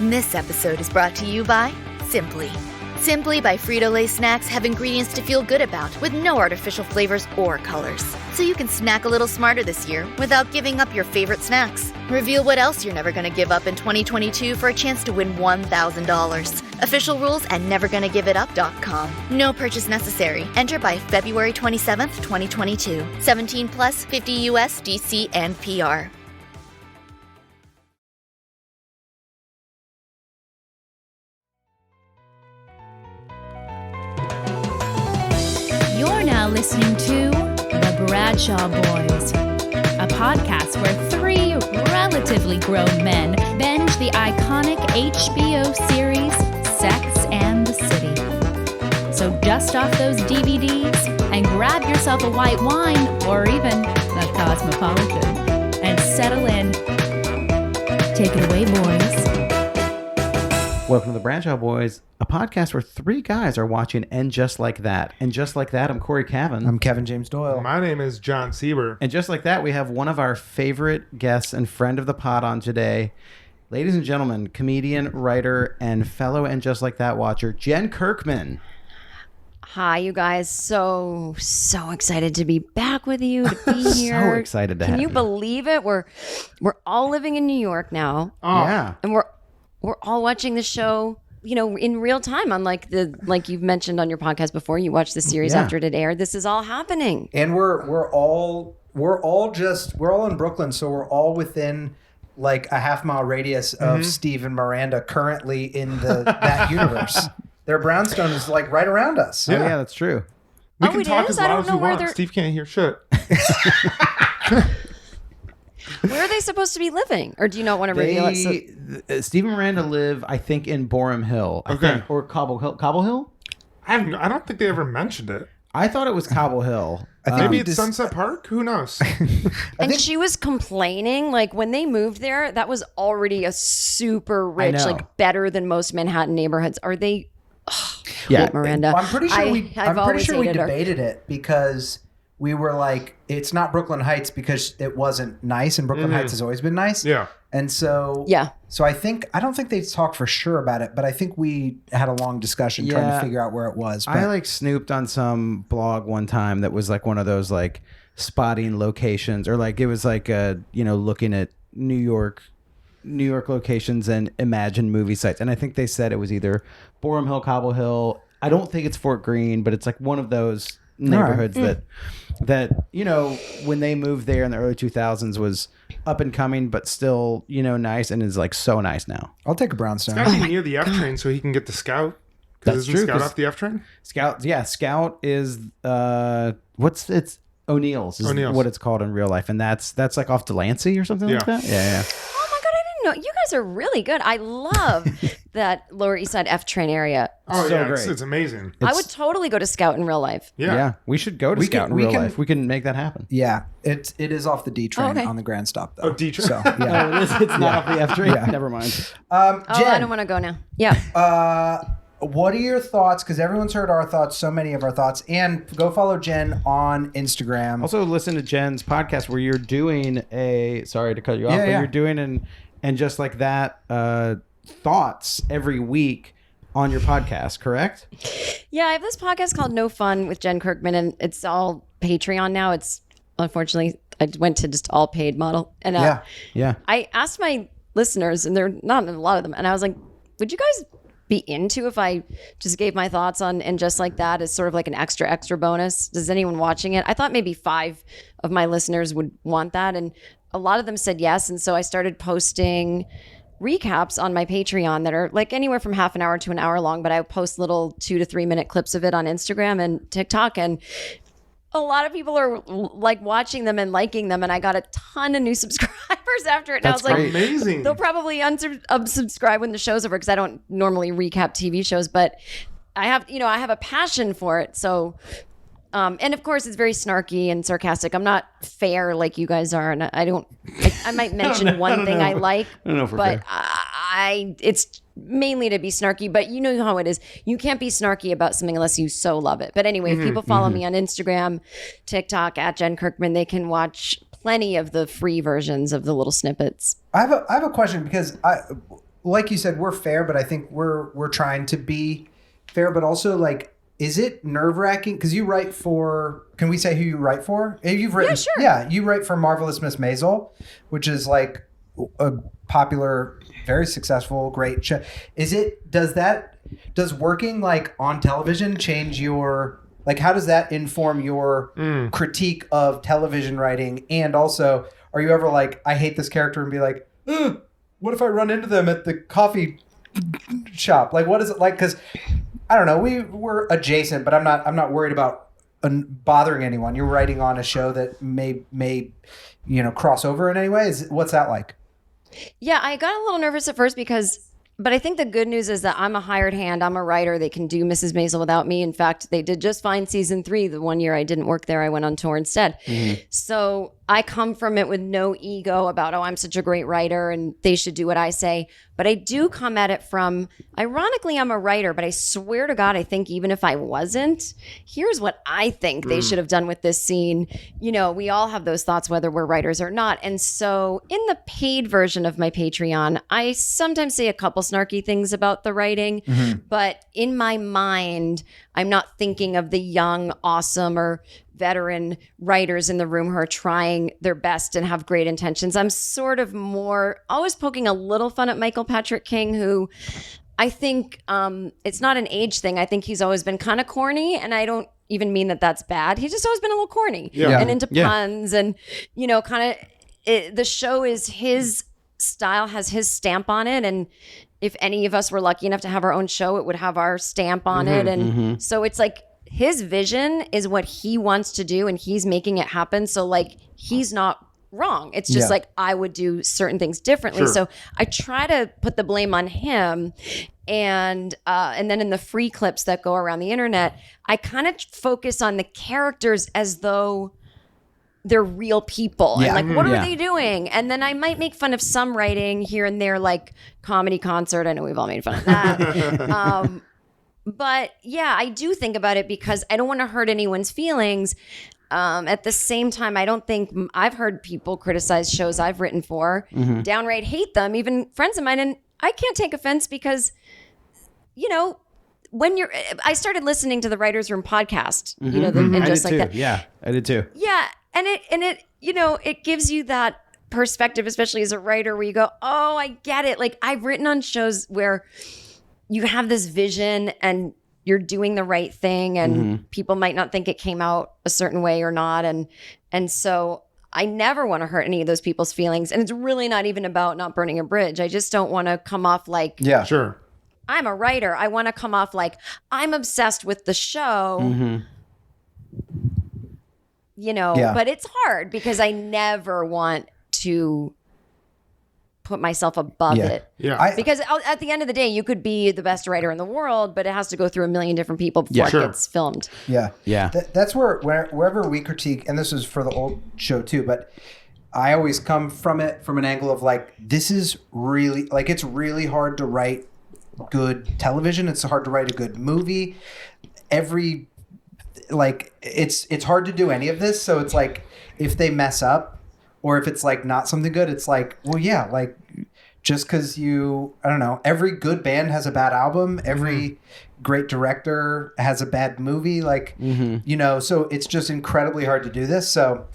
This episode is brought to you by Simply. Simply by Frito-Lay snacks have ingredients to feel good about with no artificial flavors or colors. So you can snack a little smarter this year without giving up your favorite snacks. Reveal what else you're never going to give up in 2022 for a chance to win $1,000. Official rules at nevergonnagiveit.com. No purchase necessary. Enter by February 27th, 2022. 17 plus, 50 US, DC, and PR. You're now listening to The Bradshaw Boys, a podcast where three relatively grown men binge the iconic HBO series Sex and the City. So dust off those DVDs and grab yourself a white wine or even a Cosmopolitan and settle in. Take it away, boys. Welcome to the Bradshaw Boys, a podcast where three guys are watching And Just Like That. And just like that, I'm Cory Cavin. I'm Kevin James Doyle. My name is Jon Sieber. And just like that, we have one of our favorite guests and friend of the pod on today. Ladies and gentlemen, comedian, writer, and fellow And Just Like That watcher, Jen Kirkman. Hi, you guys. So excited to be back with you, to be here. So excited to have you. Can you believe it? We're all living in New York now. Oh. Yeah. And we're all watching the show, you know, in real time, unlike like you've mentioned on your podcast before, you watched the series after it aired. This is all happening. And we're all in Brooklyn, so we're all within like a half-mile radius of Steve and Miranda currently in that universe. Their brownstone is like right around us. Oh, yeah, that's true. We can talk is? as I loud don't as know we where want. they're... Steve can't hear shit. Where are they supposed to be living? Or do you not want to reveal it? So... Steve and Miranda live, I think, in Borum Hill. I think, or Cobble Hill. Cobble Hill? I don't think they ever mentioned it. I thought it was Cobble Hill. I think Maybe it's Sunset Park? Who knows? And she was complaining, like when they moved there, that was already a super rich, like better than most Manhattan neighborhoods. Are they? Yeah, hate Miranda. I'm pretty sure we hated her. debated it because we were like, it's not Brooklyn Heights because it wasn't nice, and Brooklyn Heights has always been nice. Yeah. And so So I don't think they talked for sure about it, but I think we had a long discussion trying to figure out where it was. But I like snooped on some blog one time that was like one of those like spotting locations, or like it was like looking at New York locations and Imagine movie sites, and I think they said it was either Borum Hill, Cobble Hill. I don't think it's Fort Greene, but it's like one of those neighborhoods that when they moved there in the early 2000s was up and coming, but still nice, and is like so nice now. I'll take a brownstone. It's got to be near the F train so he can get the Scout. That's true. Scout off the F train? Scout is it's O'Neill's is what it's called in real life, and that's like off Delancey or something like that. Yeah. Oh my God, I didn't know. You guys are really good. I love that Lower East Side F train area. Oh, so yeah, great. it's amazing. I would totally go to Scout in real life. Yeah. We should go to Scout in real life. We can make that happen. Yeah, it is off the D train on the Grand Stop though. Oh, D train. So yeah, It's not off the F train. Never mind. Jen, I don't want to go now. Yeah. What are your thoughts? Because everyone's heard our thoughts, so many of our thoughts. And go follow Jen on Instagram. Also, listen to Jen's podcast where you're doing sorry to cut you off, but you're doing and just like that thoughts every week on your podcast, correct? Yeah, I have this podcast called No Fun with Jen Kirkman, and it's all Patreon now. It's unfortunately, I went to just all paid model. And I asked my listeners, and they're not a lot of them, and I was like, would you guys be into if I just gave my thoughts on And Just Like That as sort of like an extra bonus? Does anyone watching it? I thought maybe 5 of my listeners would want that, and a lot of them said yes. And so I started posting recaps on my Patreon that are like anywhere from half an hour to an hour long, but I post little 2 to 3 minute clips of it on Instagram and TikTok, and a lot of people are like watching them and liking them, and I got a ton of new subscribers after it. And I was like, amazing. They'll probably unsubscribe when the show's over because I don't normally recap TV shows, but I have a passion for it. So, and of course, it's very snarky and sarcastic. I'm not fair like you guys are, and I might mention one thing I like, but it's mainly to be snarky. But you know how it is. You can't be snarky about something unless you so love it. But anyway, if people follow me on Instagram, TikTok at Jen Kirkman, they can watch plenty of the free versions of the little snippets. I have a question because like you said, we're fair, but I think we're trying to be fair, but also like, is it nerve-wracking? Because you write for, can we say who you write for? You've written, sure. Yeah, you write for Marvelous Miss Maisel, which is like a popular, very successful, great show. Does working like on television change your, like, how does that inform your critique of television writing? And also, are you ever like, I hate this character, and be like, what if I run into them at the coffee shop? Like, what is it like? Because I don't know, we're adjacent, but I'm not worried about bothering anyone. You're writing on a show that may cross over in any way. What's that like? Yeah, I got a little nervous at first but I think the good news is that I'm a hired hand. I'm a writer. They can do Mrs. Maisel without me. In fact, they did just fine season 3. The one year I didn't work there, I went on tour instead. So I come from it with no ego about, I'm such a great writer and they should do what I say. But I do come at it from, ironically, I'm a writer, but I swear to God, I think even if I wasn't, here's what I think they should have done with this scene. We all have those thoughts, whether we're writers or not. And so in the paid version of my Patreon, I sometimes say a couple snarky things about the writing, but in my mind, I'm not thinking of the young, awesome, or veteran writers in the room who are trying their best and have great intentions. I'm sort of more always poking a little fun at Michael Patrick King, who I think it's not an age thing. I think he's always been kind of corny, and I don't even mean that that's bad. He's just always been a little corny and into puns, and kind of the show is his style, has his stamp on it, and if any of us were lucky enough to have our own show, it would have our stamp on it. And so it's like his vision is what he wants to do, and he's making it happen. So like, he's not wrong. It's just like, I would do certain things differently. So I try to put the blame on him. And then in the free clips that go around the internet, I kind of focus on the characters as though they're real people. And like, what are they doing? And then I might make fun of some writing here and there, like Comedy Concert. I know we've all made fun of that. But yeah, I do think about it because I don't want to hurt anyone's feelings. At the same time, I don't think I've heard people criticize shows I've written for, downright hate them, even friends of mine. And I can't take offense because, I started listening to the Writers Room podcast, and just like that. Yeah, I did too. Yeah. And it gives you that perspective, especially as a writer, where you go, oh, I get it. Like, I've written on shows where you have this vision and you're doing the right thing, and people might not think it came out a certain way or not. And so I never want to hurt any of those people's feelings. And it's really not even about not burning a bridge. I just don't want to come off like, I'm a writer. I want to come off like I'm obsessed with the show. But it's hard because I never want to put myself above it. Because at the end of the day, you could be the best writer in the world, but it has to go through a million different people before it gets filmed. That's wherever we critique, and this is for the old show too, but I always come from it from an angle of like, this is really, like, it's really hard to write good television. It's hard to write a good movie. It's hard to do any of this. So it's like, if they mess up, or if it's like not something good, it's like, well, yeah, like, just because I don't know, every good band has a bad album, every great director has a bad movie, like, so it's just incredibly hard to do this. So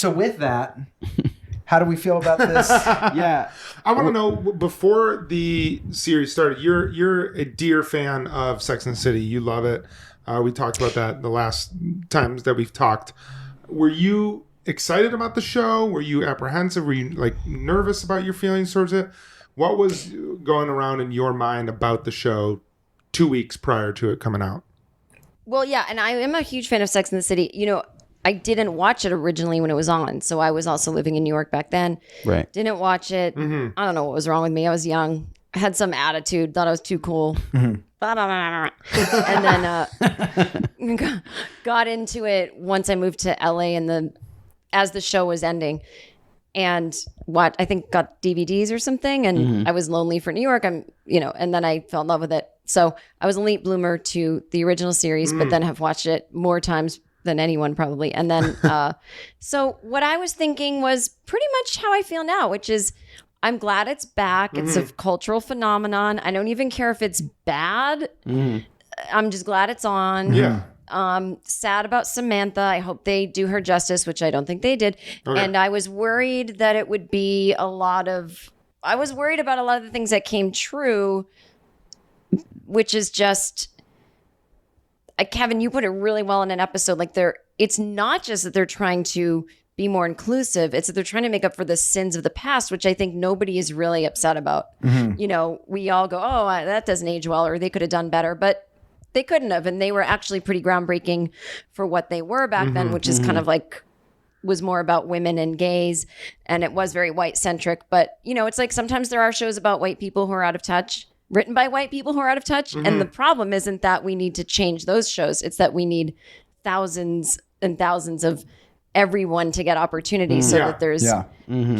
with that, how do we feel about this? I want to know, before the series started, you're a dear fan of Sex and the City. You love it. We talked about that the last times that we've talked. Were you excited about the show? Were you apprehensive? Were you like nervous about your feelings towards it? What was going around in your mind about the show 2 weeks prior to it coming out? Well, yeah, and I am a huge fan of Sex and the City. I didn't watch it originally when it was on, so I was also living in New York back then. Right. Didn't watch it. I don't know what was wrong with me. I was young. I had some attitude. Thought I was too cool. And then got into it once I moved to LA as the show was ending, and I think got DVDs or something, and I was lonely for New York. And then I fell in love with it. So I was a late bloomer to the original series, but then have watched it more times than anyone probably. And then, so what I was thinking was pretty much how I feel now, which is I'm glad it's back. It's a cultural phenomenon. I don't even care if it's bad. I'm just glad it's on. Yeah. Sad about Samantha. I hope they do her justice, which I don't think they did. Okay. And I was worried that it would be I was worried about a lot of the things that came true, which is just, Kevin, you put it really well in an episode. Like it's not just that they're trying to be more inclusive. It's that they're trying to make up for the sins of the past, which I think nobody is really upset about. You know, we all go, oh, that doesn't age well, or they could have done better, but they couldn't have. And they were actually pretty groundbreaking for what they were back then, which is kind of like, was more about women and gays. And it was very white centric. But, you know, it's like sometimes there are shows about white people who are out of touch, written by white people who are out of touch. And the problem isn't that we need to change those shows. It's that we need thousands and thousands of everyone to get opportunities so that there's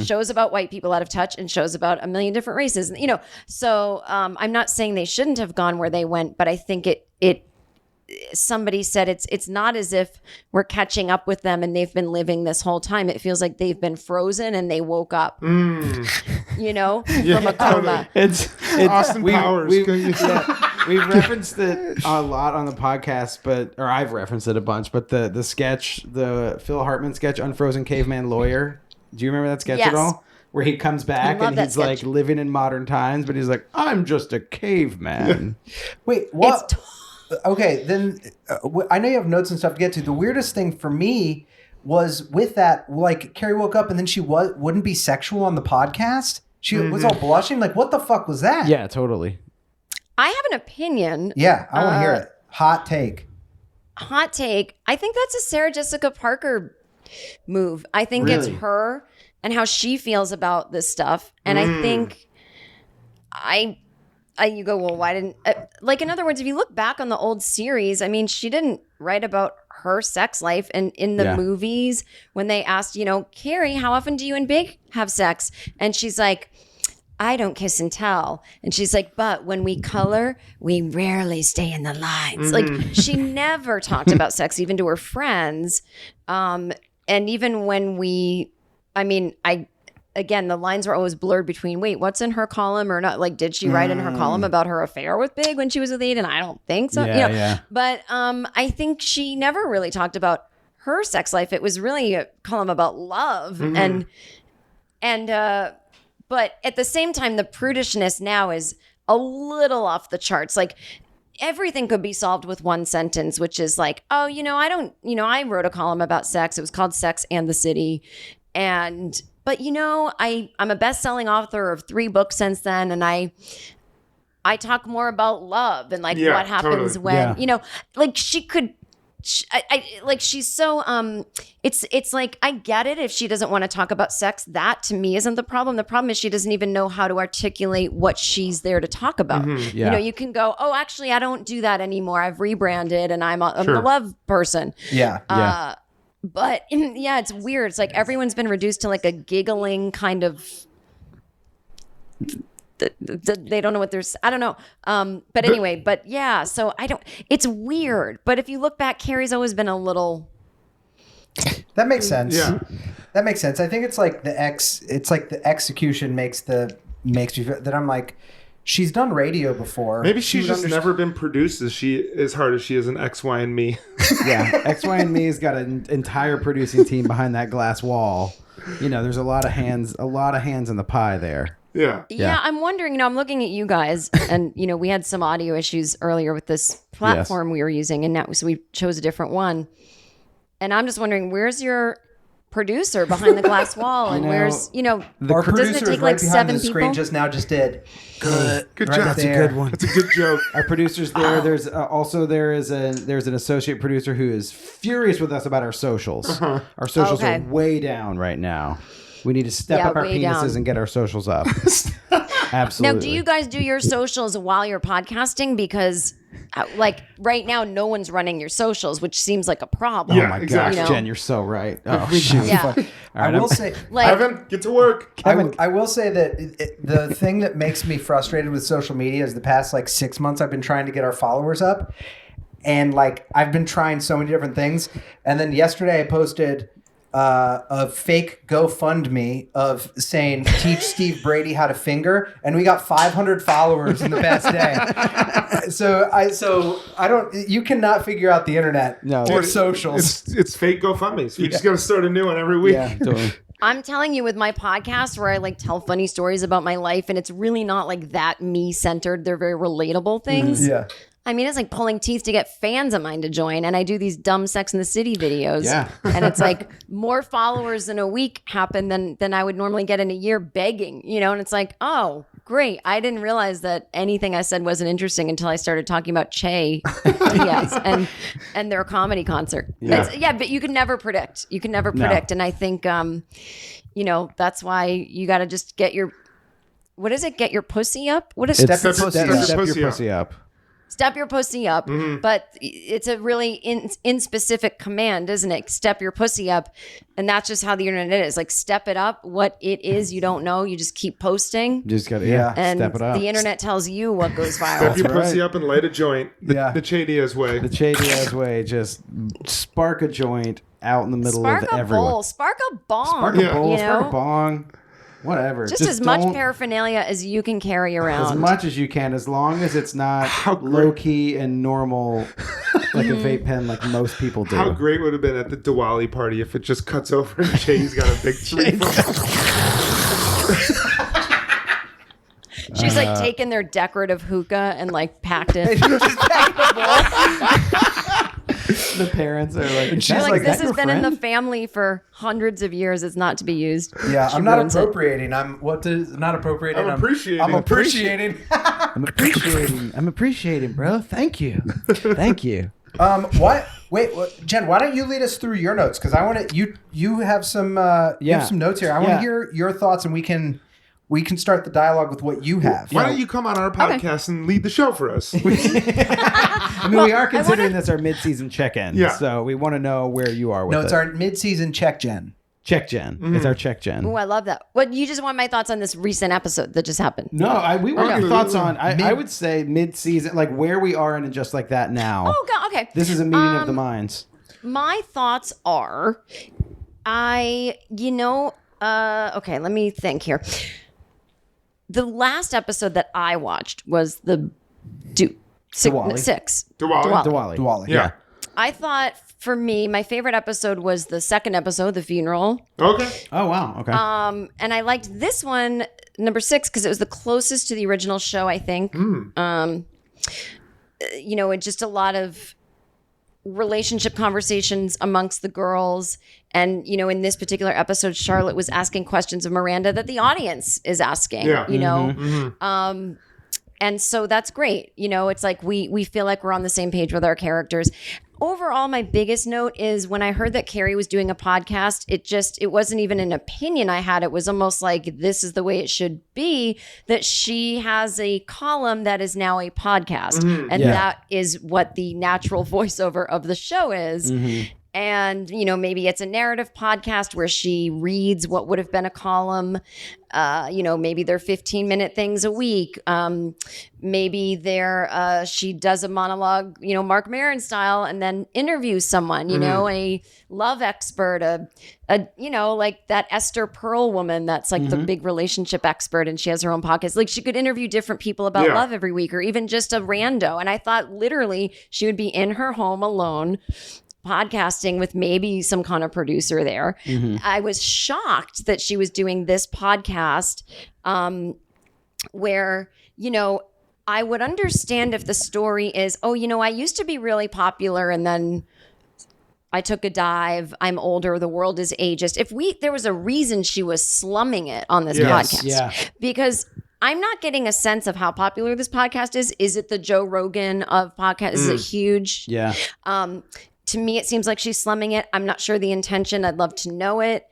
shows about white people out of touch and shows about a million different races, you know. So I'm not saying they shouldn't have gone where they went, but I think it somebody said it's not as if we're catching up with them and they've been living this whole time. It feels like they've been frozen and they woke up, you know, from a coma. It's Austin Powers. We've referenced it a lot on the podcast, or I've referenced it a bunch, but the sketch, the Phil Hartman sketch, Unfrozen Caveman Lawyer. Do you remember that sketch at all? Where he comes back and he's like living in modern times, but he's like, I'm just a caveman. Wait, what? Okay, then I know you have notes and stuff to get to. The weirdest thing for me was with that, like, Carrie woke up and then she wouldn't be sexual on the podcast. She was all blushing. Like, what the fuck was that? Yeah, totally. I have an opinion. Yeah, I want to hear it. Hot take. Hot take. I think that's a Sarah Jessica Parker move. I think it's her and how she feels about this stuff. And I think you go, well, why didn't, like, in other words, if you look back on the old series, I mean, she didn't write about her sex life. And in the movies, when they asked, you know, Carrie, how often do you and Big have sex? And she's like, I don't kiss and tell. And she's like, but when we color, we rarely stay in the lines. Like, she never talked about sex, even to her friends. And even when again, the lines were always blurred between, wait, what's in her column or not? Like, did she write in her column about her affair with Big when she was with Aiden? I don't think so. But I think she never really talked about her sex life. It was really a column about love. But at the same time, the prudishness now is a little off the charts. Like, everything could be solved with one sentence, which is like, oh, I wrote a column about sex. It was called Sex and the City. But I'm a best-selling author of 3 books since then. And I talk more about love and like what happens when, like she could, she's so, it's like, I get it if she doesn't want to talk about sex. That to me isn't the problem. The problem is she doesn't even know how to articulate what she's there to talk about. You can go, oh, actually, I don't do that anymore. I've rebranded and I'm the love person. But it's weird. It's like everyone's been reduced to like a giggling kind of, they don't know what there's, I don't know. But anyway, so it's weird. But if you look back, Carrie's always been a little. That makes sense. Yeah. That makes sense. I think it's like the execution makes me feel that I'm like, she's done radio before. Maybe she's just never been produced as hard as she is in X, Y, and Me. X, Y, and Me has got an entire producing team behind that glass wall. There's a lot of hands in the pie there. Yeah. I'm wondering, I'm looking at you guys and, we had some audio issues earlier with this platform we were using and now, so we chose a different one. And I'm just wondering, where's your producer behind the glass wall? And where's, our producer is right behind the screen people? Just did. Good job. That's a good one. That's a good joke. Our producer's there. There's there's an associate producer who is furious with us about our socials. Our socials are way down right now. We need to step up our penises and get our socials up. Absolutely. Now, do you guys do your socials while you're podcasting? Because like right now, no one's running your socials, which seems like a problem. Yeah, oh my gosh, Jen, you're so right. Oh, shoot. Yeah. I will say, Kevin, get to work. I will say that the thing that makes me frustrated with social media is the past 6 months I've been trying to get our followers up. And, I've been trying so many different things. And then yesterday I posted, I don't know if you guys saw this, but I posted a picture of my a fake GoFundMe of saying teach Steve Brady how to finger, and we got 500 followers in the past day. So I don't. You cannot figure out the internet or socials. It's fake GoFundMe. So you just got to start a new one every week. Yeah, totally. I'm telling you, with my podcast where I like tell funny stories about my life, and it's really not like that me centered. They're very relatable things. Yeah. I mean, it's like pulling teeth to get fans of mine to join. And I do these dumb Sex in the City videos. Yeah. And it's like more followers in a week happen than I would normally get in a year begging, you know? And it's like, oh, great. I didn't realize that anything I said wasn't interesting until I started talking about Che and their comedy concert. Yeah. But you can never predict. You can never predict. And I think, that's why you got to just get your, what is it? Get your pussy up? What is it? Step your pussy up. Step your pussy up, but it's a really inspecific command, isn't it? Step your pussy up, and that's just how the internet is. Like, step it up. What it is, you don't know. You just keep posting. Just gotta, and step it up. the internet tells you what goes viral. Step your pussy up and light a joint. The Che Diaz way. The Che Diaz way. Just spark a joint out in the middle of everyone. Spark a bong. Spark a bowl. Spark a bong. Whatever. Just as much paraphernalia as you can carry around. As much as you can, as long as it's not low key and normal, like a vape pen, like most people do. How great would it have been at the Diwali party if it just cuts over and Che's got a big 3-foot. She's like taken their decorative hookah and like packed it. The parents are like, and she's like, this has been in the family for hundreds of years. It's not to be used. Yeah, I'm not appropriating. I'm appreciating. I'm appreciating, bro. Thank you. What? Wait, Jen, why don't you lead us through your notes? Because I want to. You have some. You have some notes here. I want to hear your thoughts, and we can start the dialogue with what you have. Why don't you come on our podcast and lead the show for us? I mean, we are considering this our mid-season check-in, so we want to know where you are with it. No, it's our mid-season check, Jen. Check, Jen. It's our check, Jen. Oh, I love that. What, you just want my thoughts on this recent episode that just happened? No, we want your thoughts on, I would say mid-season, like where we are in Just Like That now. Oh, God, okay. This is a meeting of the minds. My thoughts are, okay, let me think here. The last episode that I watched was the Diwali. Yeah. I thought, for me, my favorite episode was the second episode, the funeral. Okay. Oh, wow. Okay. And I liked this one, number 6, because it was the closest to the original show, I think. And just a lot of relationship conversations amongst the girls. And, in this particular episode, Charlotte was asking questions of Miranda that the audience is asking, and so that's great. It's like we feel like we're on the same page with our characters. Overall, my biggest note is when I heard that Carrie was doing a podcast, it wasn't even an opinion I had. It was almost like this is the way it should be, that she has a column that is now a podcast. And that is what the natural voiceover of the show is. And, maybe it's a narrative podcast where she reads what would have been a column. Maybe they're 15-minute things a week. Maybe she does a monologue, Mark Maron style, and then interviews someone, a love expert, like that Esther Pearl woman that's like the big relationship expert, and she has her own podcast. Like, she could interview different people about love every week, or even just a rando. And I thought literally she would be in her home alone, podcasting with maybe some kind of producer there. I was shocked that she was doing this podcast where, I would understand if the story is, I used to be really popular and then I took a dive. I'm older. The world is ageist. There was a reason she was slumming it on this podcast. Because I'm not getting a sense of how popular this podcast is. Is it the Joe Rogan of podcasts? Is it huge? Yeah. To me, it seems like she's slumming it. I'm not sure the intention. I'd love to know it.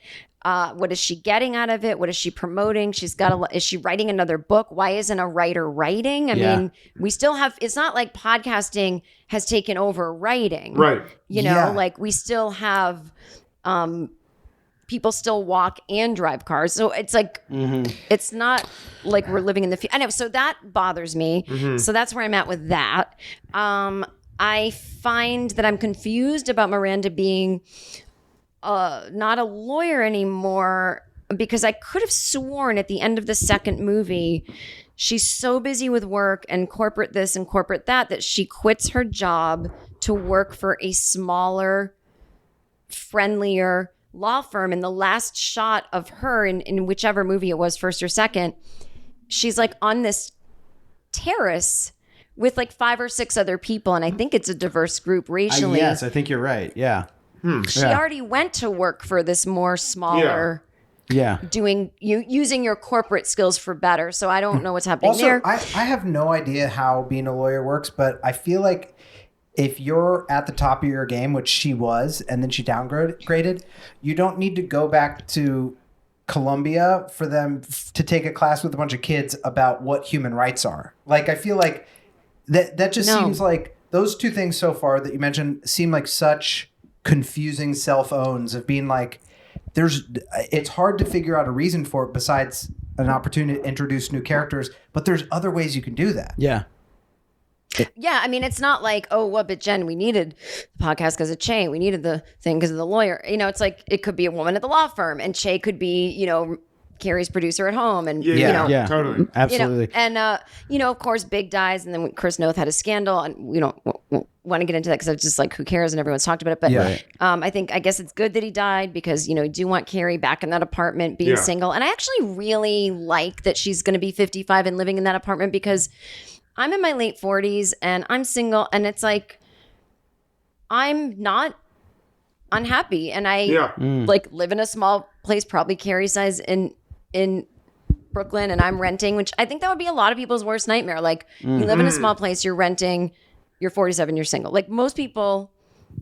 What is she getting out of it? What is she promoting? Is she writing another book? Why isn't a writer writing? I mean, we still have, it's not like podcasting has taken over writing. Right. Like we still have, people still walk and drive cars. So it's like, it's not like we're living in the future. I know. So that bothers me. So that's where I'm at with that. I find that I'm confused about Miranda being not a lawyer anymore, because I could have sworn at the end of the second movie, she's so busy with work and corporate this and corporate that she quits her job to work for a smaller, friendlier law firm. And the last shot of her in whichever movie it was, first or second, she's like on this terrace with like 5 or 6 other people. And I think it's a diverse group racially. Yes, I think you're right. Yeah. She already went to work for this more smaller... Yeah. Using your corporate skills for better. So I don't know what's happening also, there. I have no idea how being a lawyer works, but I feel like if you're at the top of your game, which she was, and then she downgraded, you don't need to go back to Columbia for them to take a class with a bunch of kids about what human rights are. Like, I feel like that just seems like those two things so far that you mentioned seem like such confusing self-owns of being like, it's hard to figure out a reason for it besides an opportunity to introduce new characters, but there's other ways you can do that. Yeah. Yeah, I mean, it's not like, oh, well, but Jen, we needed the podcast because of Che. We needed the thing because of the lawyer. You know, it's like, it could be a woman at the law firm, and Che could be, you know, Carrie's producer at home. And, you know, totally. Absolutely. You know, and, you know, of course, Big dies, and then Chris Noth had a scandal, and we don't want to get into that because it's just like, who cares? And everyone's talked about it. But I guess it's good that he died because, you know, you do want Carrie back in that apartment being single. And I actually really like that she's going to be 55 and living in that apartment, because I'm in my late 40s and I'm single, and it's like, I'm not unhappy, and I like live in a small place, probably Carrie size in Brooklyn, and I'm renting, which I think that would be a lot of people's worst nightmare. Like, you live in a small place, you're renting, you're 47, you're single. Like, most people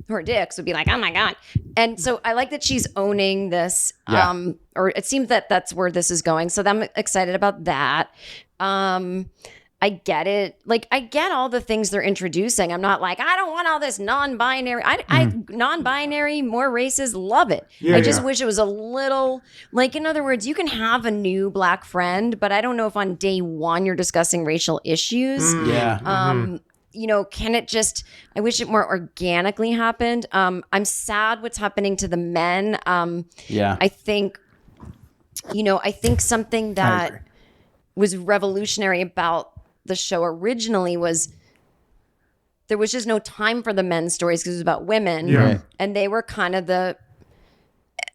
who are dicks would be like, oh my God. And so I like that she's owning this, or it seems that that's where this is going. So I'm excited about that. I get it. Like, I get all the things they're introducing. I'm not like, I don't want all this non-binary. I non-binary, more races, love it. I just wish it was a little, like, in other words, you can have a new black friend, but I don't know if on day one you're discussing racial issues. You know, can it just, I wish it more organically happened. I'm sad what's happening to the men. I think something that was revolutionary about the show originally was there was just no time for the men's stories because it was about women, and they were kind of the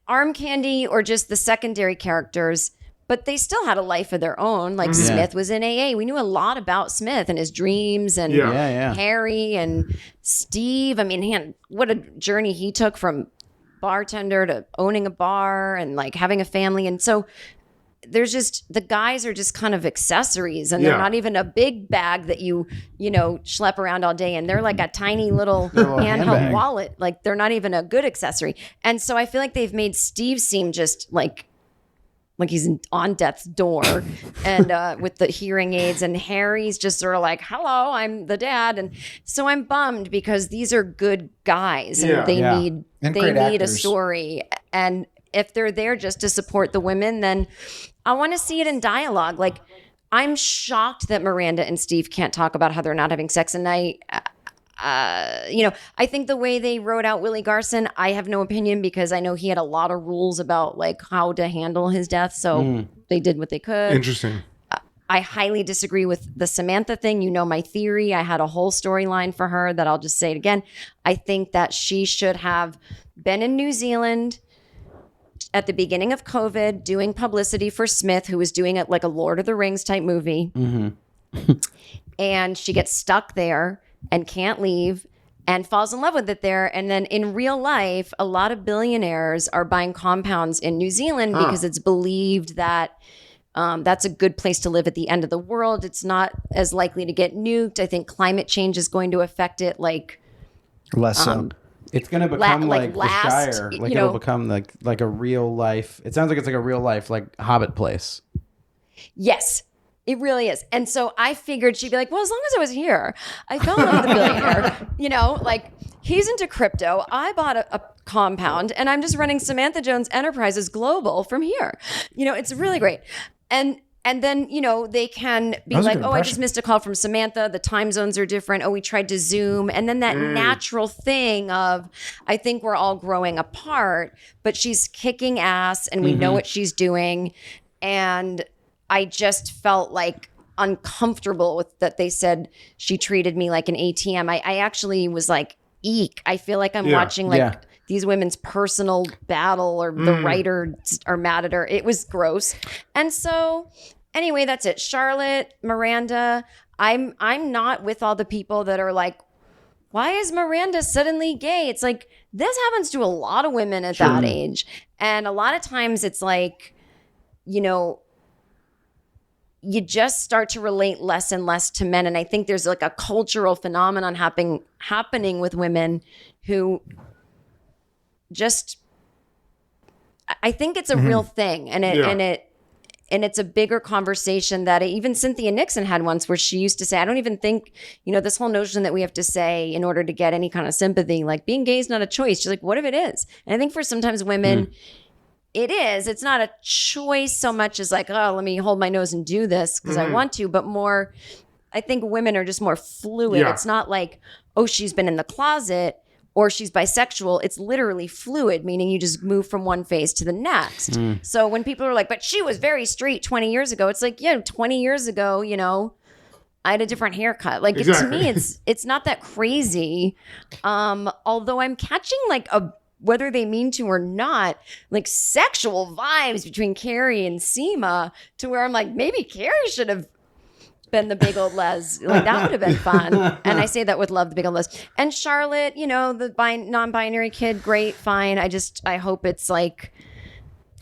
arm candy or just the secondary characters, but they still had a life of their own. Like Smith was in AA. We knew a lot about Smith and his dreams, and Harry and Steve. I mean, what a journey he took from bartender to owning a bar and like having a family. And so there's just, the guys are just kind of accessories, and they're not even a big bag that you know, schlep around all day. And they're like a tiny little handheld wallet. Like, they're not even a good accessory. And so I feel like they've made Steve seem just like he's on death's door and with the hearing aids, and Harry's just sort of like, hello, I'm the dad. And so I'm bummed because these are good guys, and they need a story. And if they're there just to support the women, then I want to see it in dialogue. Like, I'm shocked that Miranda and Steve can't talk about how they're not having sex. And I think the way they wrote out Willie Garson, I have no opinion, because I know he had a lot of rules about like how to handle his death. So they did what they could. Interesting. I highly disagree with the Samantha thing. You know my theory. I had a whole storyline for her that I'll just say it again. I think that she should have been in New Zealand at the beginning of COVID doing publicity for Smith, who was doing it like a Lord of the Rings type movie. And she gets stuck there and can't leave and falls in love with it there. And then in real life, a lot of billionaires are buying compounds in New Zealand because it's believed that that's a good place to live at the end of the world. It's not as likely to get nuked. I think climate change is going to affect it like less so. It's going to become like the Shire. Like, it'll become like a real life. It sounds like it's like a real life, like Hobbit place. Yes, it really is. And so I figured she'd be like, well, as long as I was here, I fell in love with the billionaire. You know, like, he's into crypto. I bought a compound, and I'm just running Samantha Jones Enterprises Global from here. You know, it's really great. And And then, they can be like, oh, I just missed a call from Samantha. The time zones are different. Oh, we tried to Zoom. And then that natural thing of, I think we're all growing apart, but she's kicking ass and we know what she's doing. And I just felt like uncomfortable with that. They said she treated me like an ATM. I actually was like, eek. I feel like I'm watching these women's personal battle, or the writers are mad at her. It was gross. And so anyway, that's it. Charlotte, Miranda, I'm not with all the people that are like, why is Miranda suddenly gay? It's like, this happens to a lot of women at that age. And a lot of times it's like, you just start to relate less and less to men. And I think there's like a cultural phenomenon happening with women who just, I think it's a real thing. And it's a bigger conversation that even Cynthia Nixon had once, where she used to say, I don't even think, this whole notion that we have to say in order to get any kind of sympathy, like being gay is not a choice. She's like, what if it is? And I think for sometimes women, it is. It's not a choice so much as like, oh, let me hold my nose and do this because I want to, but more, I think women are just more fluid. Yeah. It's not like, oh, she's been in the closet or she's bisexual. It's literally fluid, meaning you just move from one phase to the next. So when people are like, but she was very straight 20 years ago, it's like, 20 years ago, I had a different haircut. Like to me, it's not that crazy. Although I'm catching like whether they mean to or not, like sexual vibes between Carrie and Seema, to where I'm like, maybe Carrie should have been the big old les. Like that would have been fun. And I say that with love, the big old les. And Charlotte, the non-binary kid, great, fine. I hope it's like,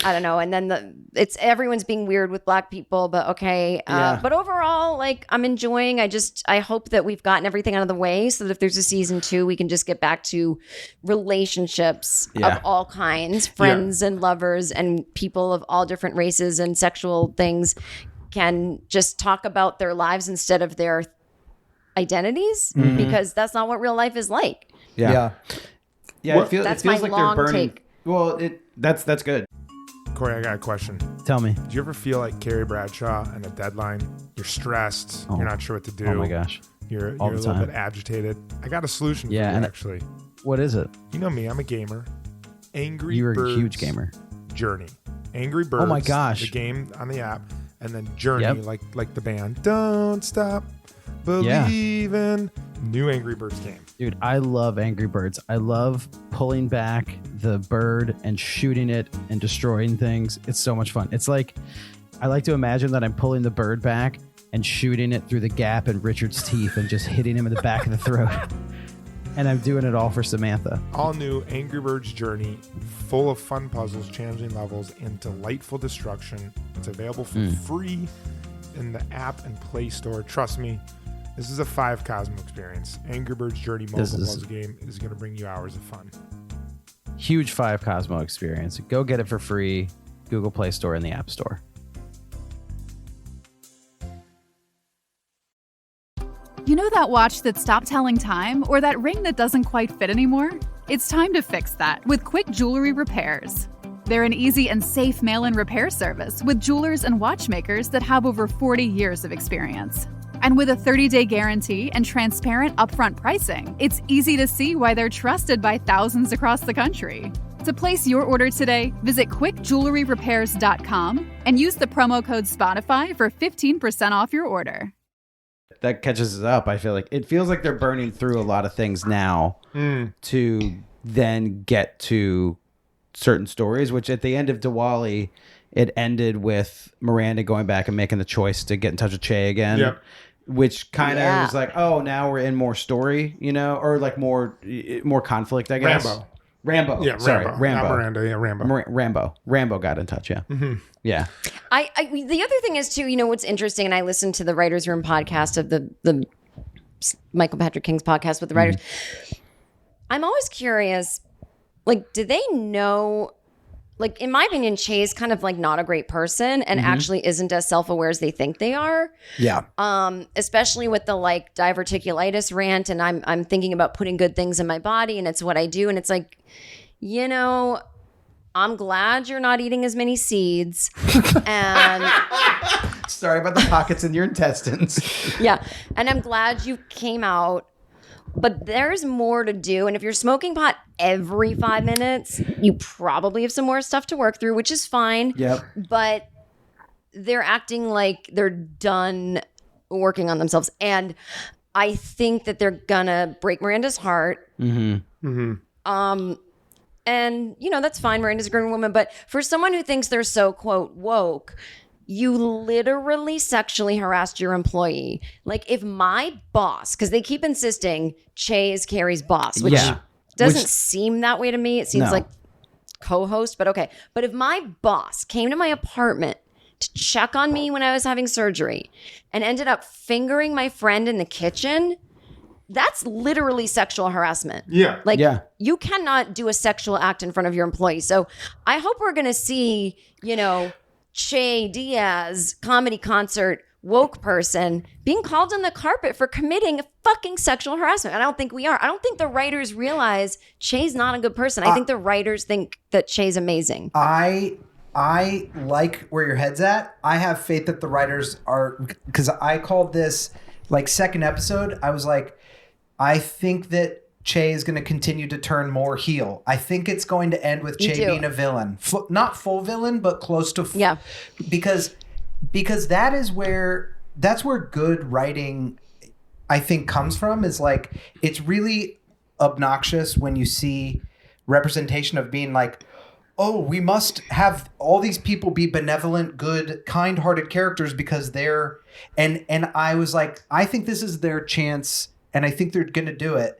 I don't know. And then everyone's being weird with Black people, but okay. But overall, like I'm enjoying. I hope that we've gotten everything out of the way so that if there's a season 2, we can just get back to relationships of all kinds, friends and lovers and people of all different races and sexual things can just talk about their lives instead of their identities, because that's not what real life is like. Yeah. It feels my like long they're burning. take. Well, that's good. Corey, I got a question. Tell me. Do you ever feel like Carrie Bradshaw and a deadline? You're stressed. You're not sure what to do. Oh my gosh. You're a little bit agitated. I got a solution for you, actually. What is it? You know me. I'm a gamer. Angry You're Birds a huge gamer. Journey. Angry Birds. Oh my gosh. The game on the app. And then Journey, like the band. Don't stop believing. New Angry Birds game. Dude, I love Angry Birds. I love pulling back the bird and shooting it and destroying things. It's so much fun. It's like, I like to imagine that I'm pulling the bird back and shooting it through the gap in Richard's teeth and just hitting him in the back of the throat. And I'm doing it all for Samantha. All new Angry Birds Journey, full of fun puzzles, challenging levels, and delightful destruction. It's available for free in the app and Play Store. Trust me, this is a 5 Cosmo experience. Angry Birds Journey mobile puzzle game is going to bring you hours of fun. Huge 5 Cosmo experience. Go get it for free. Google Play Store and the App Store. You know that watch that stopped telling time, or that ring that doesn't quite fit anymore? It's time to fix that with Quick Jewelry Repairs. They're an easy and safe mail-in repair service with jewelers and watchmakers that have over 40 years of experience. And with a 30-day guarantee and transparent upfront pricing, it's easy to see why they're trusted by thousands across the country. To place your order today, visit quickjewelryrepairs.com and use the promo code Spotify for 15% off your order. That catches us up. I feel like it feels like they're burning through a lot of things now to then get to certain stories, which at the end of Diwali, it ended with Miranda going back and making the choice to get in touch with Che again, which kind of was like, oh, now we're in more story, or like more conflict, I guess. Rambo. Yeah, Sorry, Rambo. Not Miranda, yeah, Rambo. Rambo got in touch, yeah. Mm-hmm. Yeah. The other thing is, too, what's interesting, and I listened to the Writers' Room podcast of the Michael Patrick King's podcast with the writers. I'm always curious, like, do they know, like, in my opinion, Che is kind of like not a great person and actually isn't as self-aware as they think they are. Yeah. Especially with the like diverticulitis rant, and I'm thinking about putting good things in my body, and it's what I do, and it's like, I'm glad you're not eating as many seeds, and Sorry about the pockets in your intestines. Yeah. And I'm glad you came out. But there's more to do. And if you're smoking pot every 5 minutes, you probably have some more stuff to work through, which is fine. Yep. But they're acting like they're done working on themselves. And I think that they're gonna break Miranda's heart. Mm-hmm. Mm-hmm. And, you know, that's fine. Miranda's a grown woman. But for someone who thinks they're so, quote, woke, you literally sexually harassed your employee. Like, if my boss, because they keep insisting Che is Carrie's boss, which doesn't seem that way to me. It seems like co-host, but okay. But if my boss came to my apartment to check on me when I was having surgery and ended up fingering my friend in the kitchen, that's literally sexual harassment. Yeah. Like, you cannot do a sexual act in front of your employee. So I hope we're going to see, you know, Che Diaz, comedy concert, woke person, being called on the carpet for committing fucking sexual harassment. And I don't think we are. I don't think the writers realize Che's not a good person. I think the writers think that Che's amazing. I like where your head's at. I have faith that the writers are, because I called this like second episode. I was like, I think that Che is going to continue to turn more heel. I think it's going to end with Che being a villain. Not full villain, but close to because that's where good writing, I think, comes from, is like, it's really obnoxious when you see representation of being like, oh, we must have all these people be benevolent, good, kind-hearted characters because they're, and I was like, I think this is their chance, and I think they're going to do it,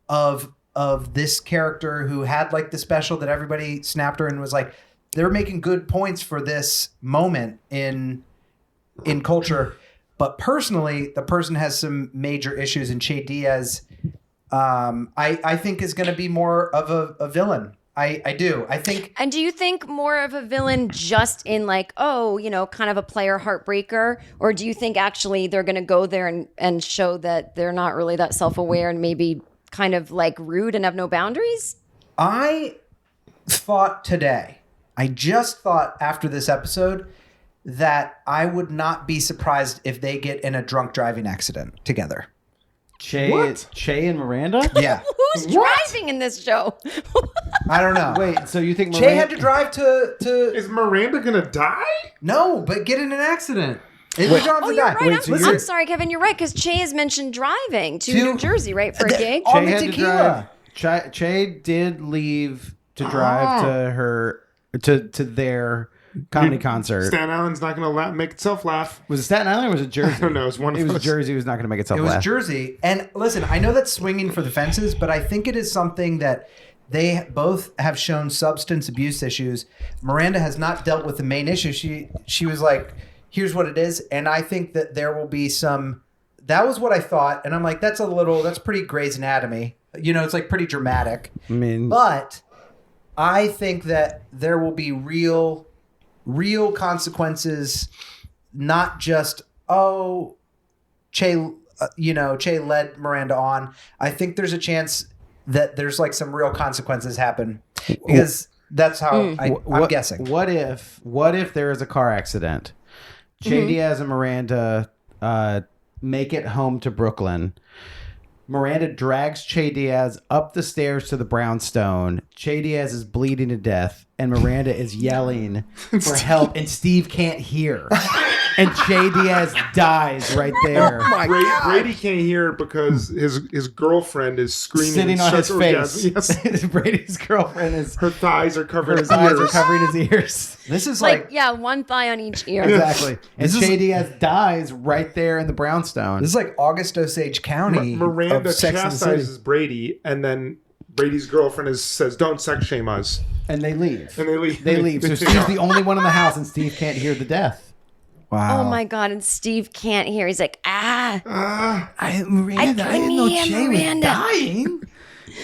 of this character who had like the special that everybody snapped her and was like, they're making good points for this moment in culture. But personally, the person has some major issues, and Che Diaz, I think is going to be more of a villain. I do. I think. And do you think more of a villain just in like, oh, you know, kind of a player heartbreaker? Or do you think actually they're going to go there and show that they're not really that self-aware and maybe kind of like rude and have no boundaries? I just thought after this episode that I would not be surprised if they get in a drunk driving accident together. Che and Miranda? Yeah. Who's driving in this show? I don't know. Wait, so you think Miranda... Che had to drive to... Is Miranda gonna die? No, but get in an accident. You're right. I'm sorry, Kevin. You're right, because Che has mentioned driving to New Jersey, right, for a gig. On the tequila. Che did leave to drive to their comedy concert. Staten Island's not going to make itself laugh. Was it Staten Island or was it Jersey? I don't know. It was Jersey. Was not going to make itself laugh. It was Jersey. And listen, I know that's swinging for the fences, but I think it is something that they both have shown substance abuse issues. Miranda has not dealt with the main issue. She was like, here's what it is. And I think that there will be some, that was what I thought. And I'm like, that's pretty Grey's Anatomy. You know, it's like pretty dramatic. I mean, but I think that there will be real consequences, not just, Che led Miranda on. I think there's a chance that there's like some real consequences happen, because that's how I'm guessing. What if there is a car accident? Che Diaz and Miranda make it home to Brooklyn. Miranda drags Che Diaz up the stairs to the brownstone. Che Diaz is bleeding to death, and Miranda is yelling for help, and Steve can't hear. And Che Diaz dies right there. Oh my God. Brady can't hear because his girlfriend is screaming. Sitting on his face. Yes. Brady's girlfriend is... Her thighs are covering his ears. Eyes are covering his ears. This is like... one thigh on each ear. Exactly. And Che Diaz dies right there in the brownstone. This is like August Osage County. Miranda chastises Brady, and then Brady's girlfriend says, "Don't sex shame us." And they leave. They leave. So Steve's the only one in the house, and Steve can't hear the death. Wow. Oh my God. And Steve can't hear. He's like, Miranda, I didn't know Che was dying.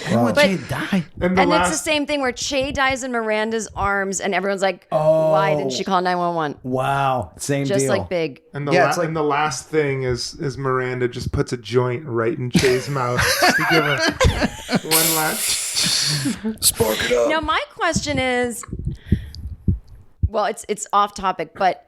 I didn't know Che died. And it's the same thing where Che dies in Miranda's arms, and everyone's like, why didn't she call 911? Wow. Same just deal. Like Big. And the last thing is Miranda just puts a joint right in Che's mouth to give her one last spark it up. Now my question is, well, it's off topic, but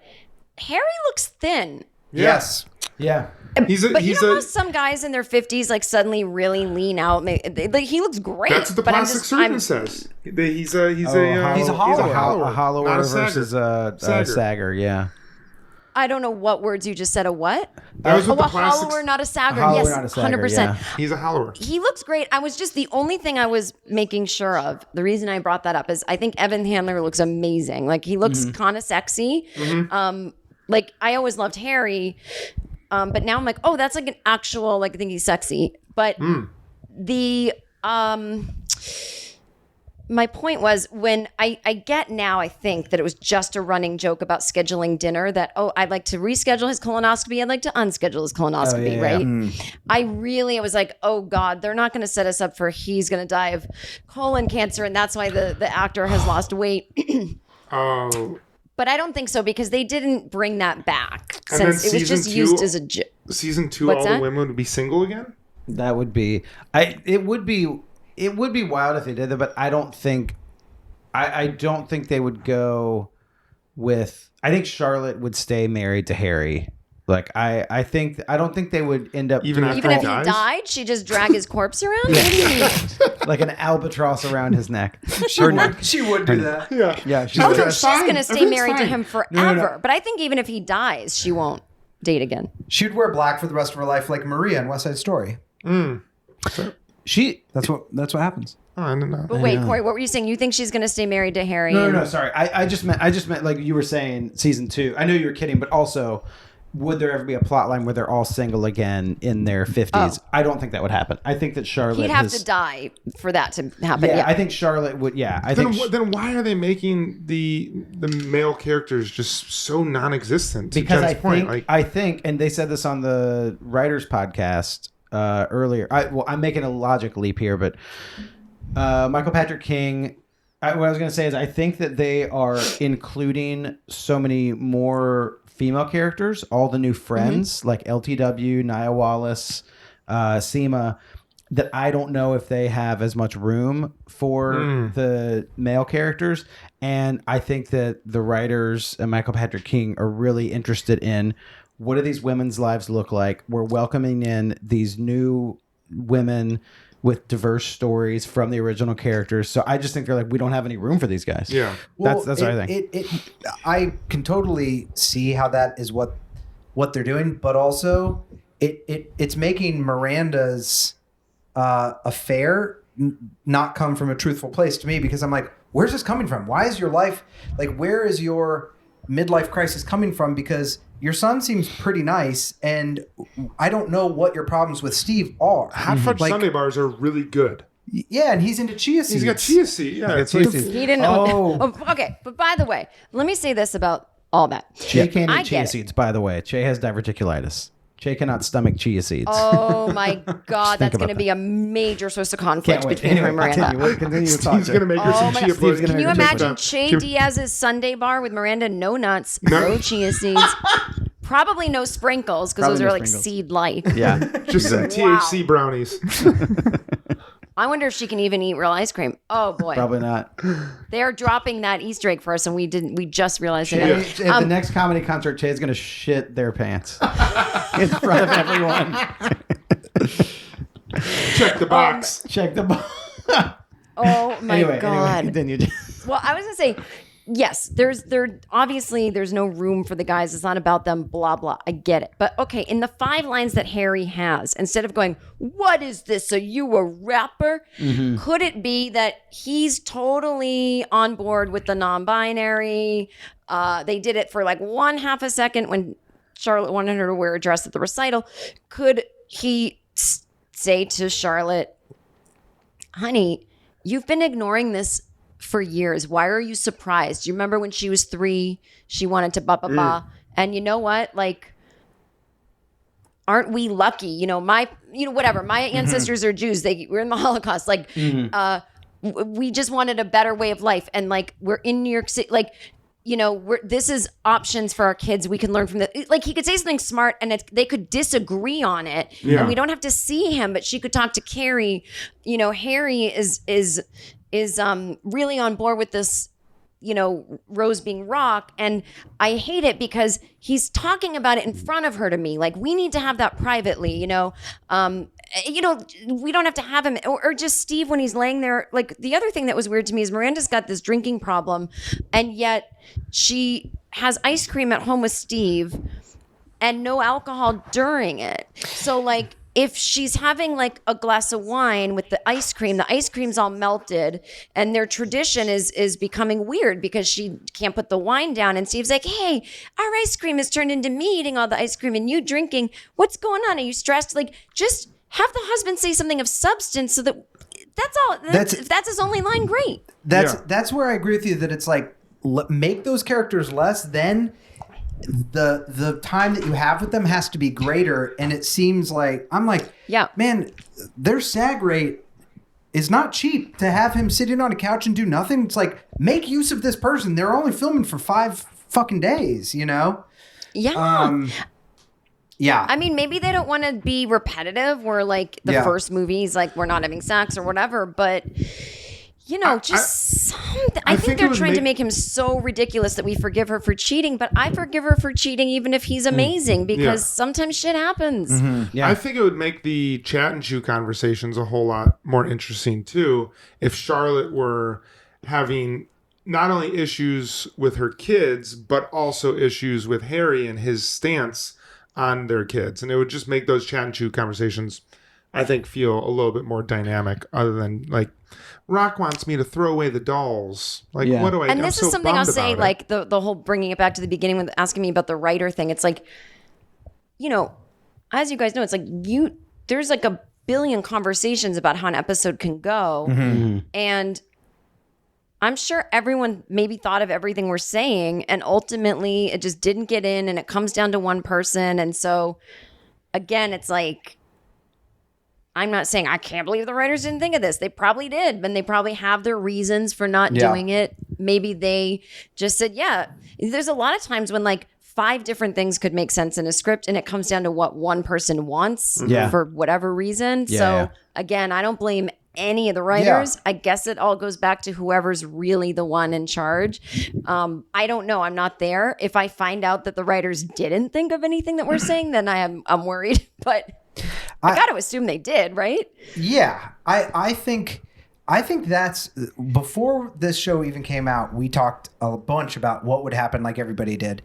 Harry looks thin. Yes. Yeah. But you know how some guys in their 50s like suddenly really lean out? Like he looks great. That's what the plastic surgeon says. He's a hollower. A hollower versus a sagger. Yeah. I don't know what words you just said. A what? That was a hollower, not a sagger. Hollower, yes, not a sagger, 100%. yeah. He's a hollower. He looks great. I was just the only thing I was making sure of. The reason I brought that up is I think Evan Handler looks amazing. Like he looks kind of sexy. Like I always loved Harry. But now I'm like, oh, that's like an actual, like I think he's sexy. But the my point was when I get now, I think that it was just a running joke about scheduling dinner that, oh, I'd like to reschedule his colonoscopy. I'd like to unschedule his colonoscopy, right? I was like, oh God, they're not going to set us up for he's going to die of colon cancer. And that's why the actor has lost weight. But I don't think so because they didn't bring that back since it was just used as a joke. Season 2, all the women would be single again? That would be... It would be wild if they did that, but I don't think... I don't think they would go with... I think Charlotte would stay married to Harry. Like, I don't think they would end up... Even if he died, she'd just drag his corpse around? What do you mean? Like an albatross around his neck. She would do that. Yeah. She's going to stay married to him forever. No. But I think even if he dies, she won't date again. She'd wear black for the rest of her life, like Maria in West Side Story. That's what happens. Oh, I don't know. But wait, Cory, what were you saying? You think she's going to stay married to Harry? No. Sorry, I just meant like you were saying season 2. I know you were kidding, but also. Would there ever be a plot line where they're all single again in their 50s? Oh. I don't think that would happen. I think that Charlotte... He'd have to die for that to happen. Yeah, I think Charlotte would... Yeah, then why are they making the male characters just so non-existent? Because I think, and they said this on the Writers Podcast earlier. I'm making a logic leap here, but Michael Patrick King... what I was going to say is I think that they are including so many more... female characters, all the new friends like LTW, Nia Wallace, Seema, that I don't know if they have as much room for the male characters. And I think that the writers and Michael Patrick King are really interested in what do these women's lives look like? We're welcoming in these new women with diverse stories from the original characters. So I just think they're like, we don't have any room for these guys. Yeah. That's what I think. I can totally see how that is what they're doing, but also it's making Miranda's affair not come from a truthful place to me, because I'm like, where's this coming from? Why is your life, like, where is your midlife crisis coming from? Because your son seems pretty nice, and I don't know what your problems with Steve are. Hot fudge sundae bars are really good. Yeah, and he's into chia seeds. He's got chia seeds. Yeah, he didn't know. Oh, okay, but by the way, let me say this about all that. Che can't eat chia seeds, by the way. Che has diverticulitis. Che cannot stomach chia seeds. Oh my God, that's going to be a major source of conflict between her and Miranda. Continue to talk. He's going to make her some chia pudding. Can you imagine Che Diaz's Sunday bar with Miranda? No nuts, no chia seeds. Probably no sprinkles, because those are like seed life. Yeah. Just some THC brownies. I wonder if she can even eat real ice cream. Oh boy. Probably not. They're dropping that Easter egg for us, and we just realized it. At the next comedy concert, Che's going to shit their pants in front of everyone. Check the box. Check the box. Oh my God. Continue. Well, I was going to say, yes, there's no room for the guys. It's not about them, blah, blah. I get it. But okay, in the 5 lines that Harry has, instead of going, what is this? Are you a rapper? Mm-hmm. Could it be that he's totally on board with the non-binary? They did it for like 1/2 a second when Charlotte wanted her to wear a dress at the recital. Could he say to Charlotte, honey, you've been ignoring this for years. Why are you surprised? You remember when she was 3, she wanted to ba. And you know what? Like, aren't we lucky? You know, whatever. My ancestors are Jews. They were in the Holocaust. Like, we just wanted a better way of life. And like, we're in New York City. Like, you know, this is options for our kids. We can learn from that. Like, he could say something smart and they could disagree on it. Yeah. And we don't have to see him, but she could talk to Carrie. You know, Harry is really on board with this Rose being Rock. And I hate it because he's talking about it in front of her to me. Like, we need to have that privately, we don't have to have him or just Steve when he's laying there. Like, the other thing that was weird to me is Miranda's got this drinking problem, and yet she has ice cream at home with Steve and no alcohol during it. So, like, if she's having like a glass of wine with the ice cream's all melted, and their tradition is becoming weird because she can't put the wine down. And Steve's like, hey, our ice cream has turned into me eating all the ice cream and you drinking. What's going on? Are you stressed? Like, just have the husband say something of substance so that that's all. If that's his only line, great. That's where I agree with you that it's like, make those characters less, then the time that you have with them has to be greater. And it seems like, I'm like, man, their SAG rate is not cheap to have him sitting on a couch and do nothing. It's like, make use of this person. They're only filming for 5 fucking days, Yeah. Yeah. I mean, maybe they don't want to be repetitive where like the first movie's like, we're not having sex or whatever, but I think they're trying to make him so ridiculous that we forgive her for cheating, but I forgive her for cheating even if he's amazing, because sometimes shit happens. Mm-hmm. Yeah. I think it would make the chat and chew conversations a whole lot more interesting too if Charlotte were having not only issues with her kids, but also issues with Harry and his stance on their kids. And it would just make those chat and chew conversations, I think, feel a little bit more dynamic, other than like, Rock wants me to throw away the dolls. Like, what do I do? And this is something I'll say, like the whole bringing it back to the beginning with asking me about the writer thing. It's like, as you guys know, it's like there's like a billion conversations about how an episode can go. Mm-hmm. And I'm sure everyone maybe thought of everything we're saying, and ultimately it just didn't get in, and it comes down to one person. And so again, it's like, I'm not saying I can't believe the writers didn't think of this. They probably did, and they probably have their reasons for not doing it. Maybe they just said, there's a lot of times when like 5 different things could make sense in a script, and it comes down to what one person wants for whatever reason. Again, I don't blame any of the writers. I guess it all goes back to whoever's really the one in charge. I don't know. I'm not there. If I find out that the writers didn't think of anything that we're saying, then I'm worried. But I got to assume they did, right? Yeah. I think that's, before this show even came out, we talked a bunch about what would happen, like everybody did.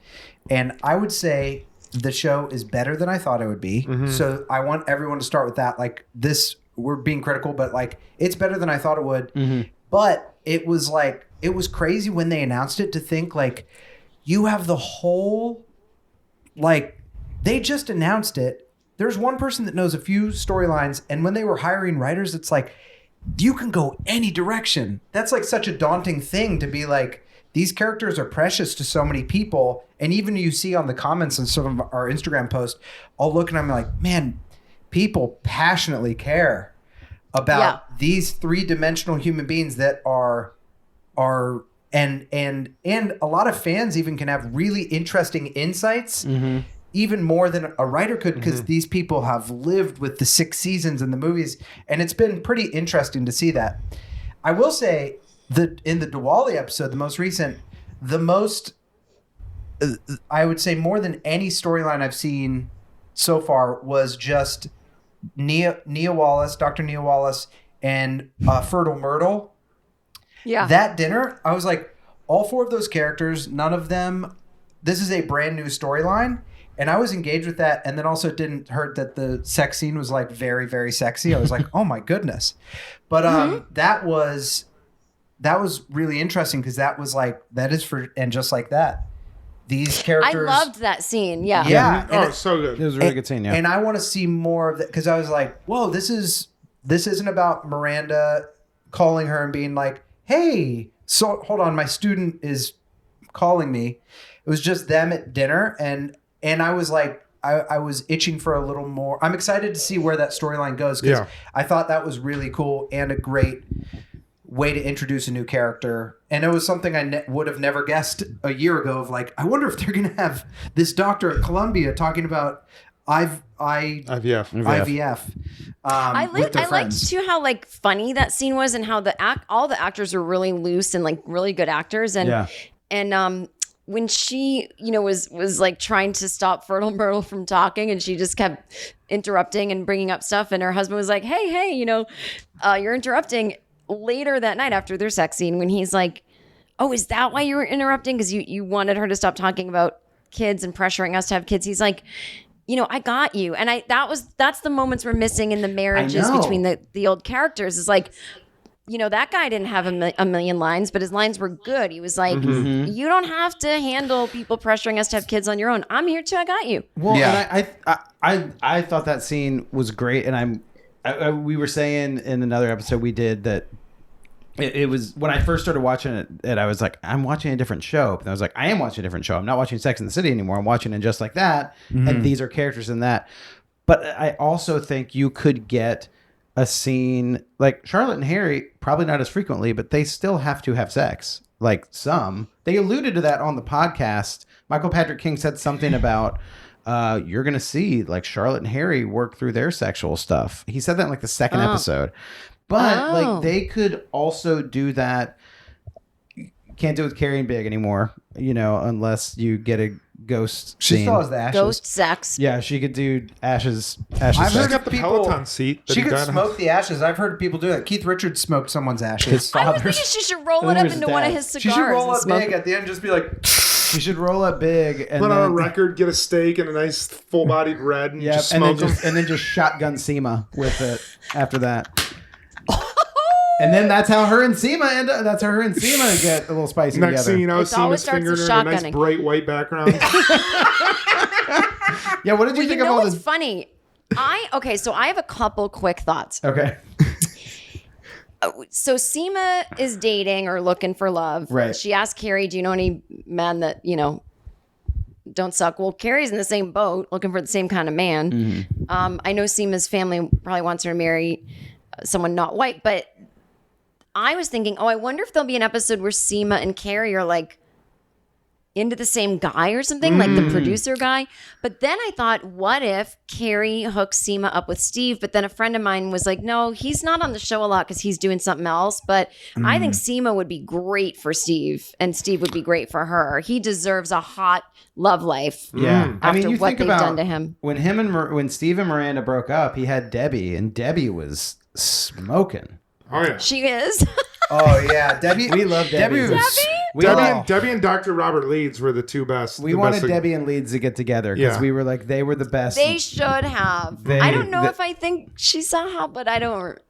And I would say the show is better than I thought it would be. Mm-hmm. So I want everyone to start with that. Like, this, we're being critical, but like, it's better than I thought it would. Mm-hmm. But it was like, it was crazy when they announced it to think like, you have the whole, like, they just announced it. There's one person that knows a few storylines, and when they were hiring writers, it's like, you can go any direction. That's like such a daunting thing to be like, these characters are precious to so many people. And even you see on the comments on some of our Instagram posts, I'll look and I'm like, man, people passionately care about these 3-dimensional human beings that are and a lot of fans even can have really interesting insights. Mm-hmm. Even more than a writer could, because these people have lived with the 6 seasons in the movies, and it's been pretty interesting to see that. I will say that in the Diwali episode, the most recent, I would say more than any storyline I've seen so far was just Nia Wallace, Dr. Nia Wallace, and Fertile Myrtle. Yeah. That dinner, I was like, all 4 of those characters, none of them, this is a brand new storyline. And I was engaged with that, and then also didn't hurt that the sex scene was like very, very sexy. I was like, oh my goodness. But that was really interesting, because that was like, that is for, and just like that, these characters. I loved that scene. Yeah. Yeah. Oh, so good. It was a really good scene. Yeah. And I want to see more of that, because I was like, whoa, this isn't about Miranda calling her and being like, hey, so hold on, my student is calling me. It was just them at dinner, and I was like, I was itching for a little more. I'm excited to see where that storyline goes, because I thought that was really cool and a great way to introduce a new character. And it was something I would have never guessed a year ago, of like, I wonder if they're going to have this doctor at Columbia talking about IVF. I liked too how like funny that scene was, and how all the actors were really loose and like really good actors, and when she was like trying to stop Fertile Myrtle from talking, and she just kept interrupting and bringing up stuff, and her husband was like, hey, you're interrupting. Later that night after their sex scene, when he's like, oh, is that why you were interrupting? Because you wanted her to stop talking about kids and pressuring us to have kids. He's like, I got you. And that's the moments we're missing in the marriages between the old characters. Is like, that guy didn't have a million lines, but his lines were good. He was like, you don't have to handle people pressuring us to have kids on your own. I'm here too. I got you. Well, and I thought that scene was great. And we were saying in another episode we did that it was when I first started watching it, I was like, I'm watching a different show. And I was like, I am watching a different show. I'm not watching Sex and the City anymore. I'm watching it just like that. And these are characters in that. But I also think you could get a scene like Charlotte and Harry, probably not as frequently, but they still have to have sex. Like they alluded to that on the podcast. Michael Patrick King said something about, you're going to see like Charlotte and Harry work through their sexual stuff. He said that in like the second episode. But like they could also do that. Can't do it with Carrie and Big anymore, unless you get a ghost She scene. still has the ashes. Ghost sex. Yeah, she could do ashes. I've sex. heard got the Peloton seat. She could smoke the ashes. I've heard people do that. Keith Richards smoked someone's ashes. His I was father's. thinking she should roll it up into one of his cigars. She should roll and up smoke big at the end and just be like... She should roll up big and put then, on a record, get a steak and a nice full-bodied red, and just smoke them. and then just shotgun Seema with it after that. And then that's how her and Seema end up. That's how her and Seema get a little spicy Next together. thing you know, It always Seema's starts finger with in a nice shotgunning. bright white background. Yeah, what did you think of all what's this? funny? So I have a couple quick thoughts. Okay. So Seema is dating or looking for love. Right. She asked Carrie, do you know any men that, don't suck? Well, Carrie's in the same boat looking for the same kind of man. I know Seema's family probably wants her to marry someone not white, but I was thinking, I wonder if there'll be an episode where Seema and Carrie are like into the same guy or something, like the producer guy. But then I thought, what if Carrie hooks Seema up with Steve? But then a friend of mine was like, no, he's not on the show a lot because he's doing something else. But I think Seema would be great for Steve, and Steve would be great for her. He deserves a hot love life. Yeah, After what they've done to him. When Steve and Miranda broke up, he had Debbie, and Debbie was smoking. Oh, yeah. She is. Oh, yeah. Debbie. We love Debbie. Debbie and Dr. Robert Leeds were the two best. We wanted Debbie and Leeds to get together because we were like, they were the best. They should have. I don't know if I think she's hot, but I don't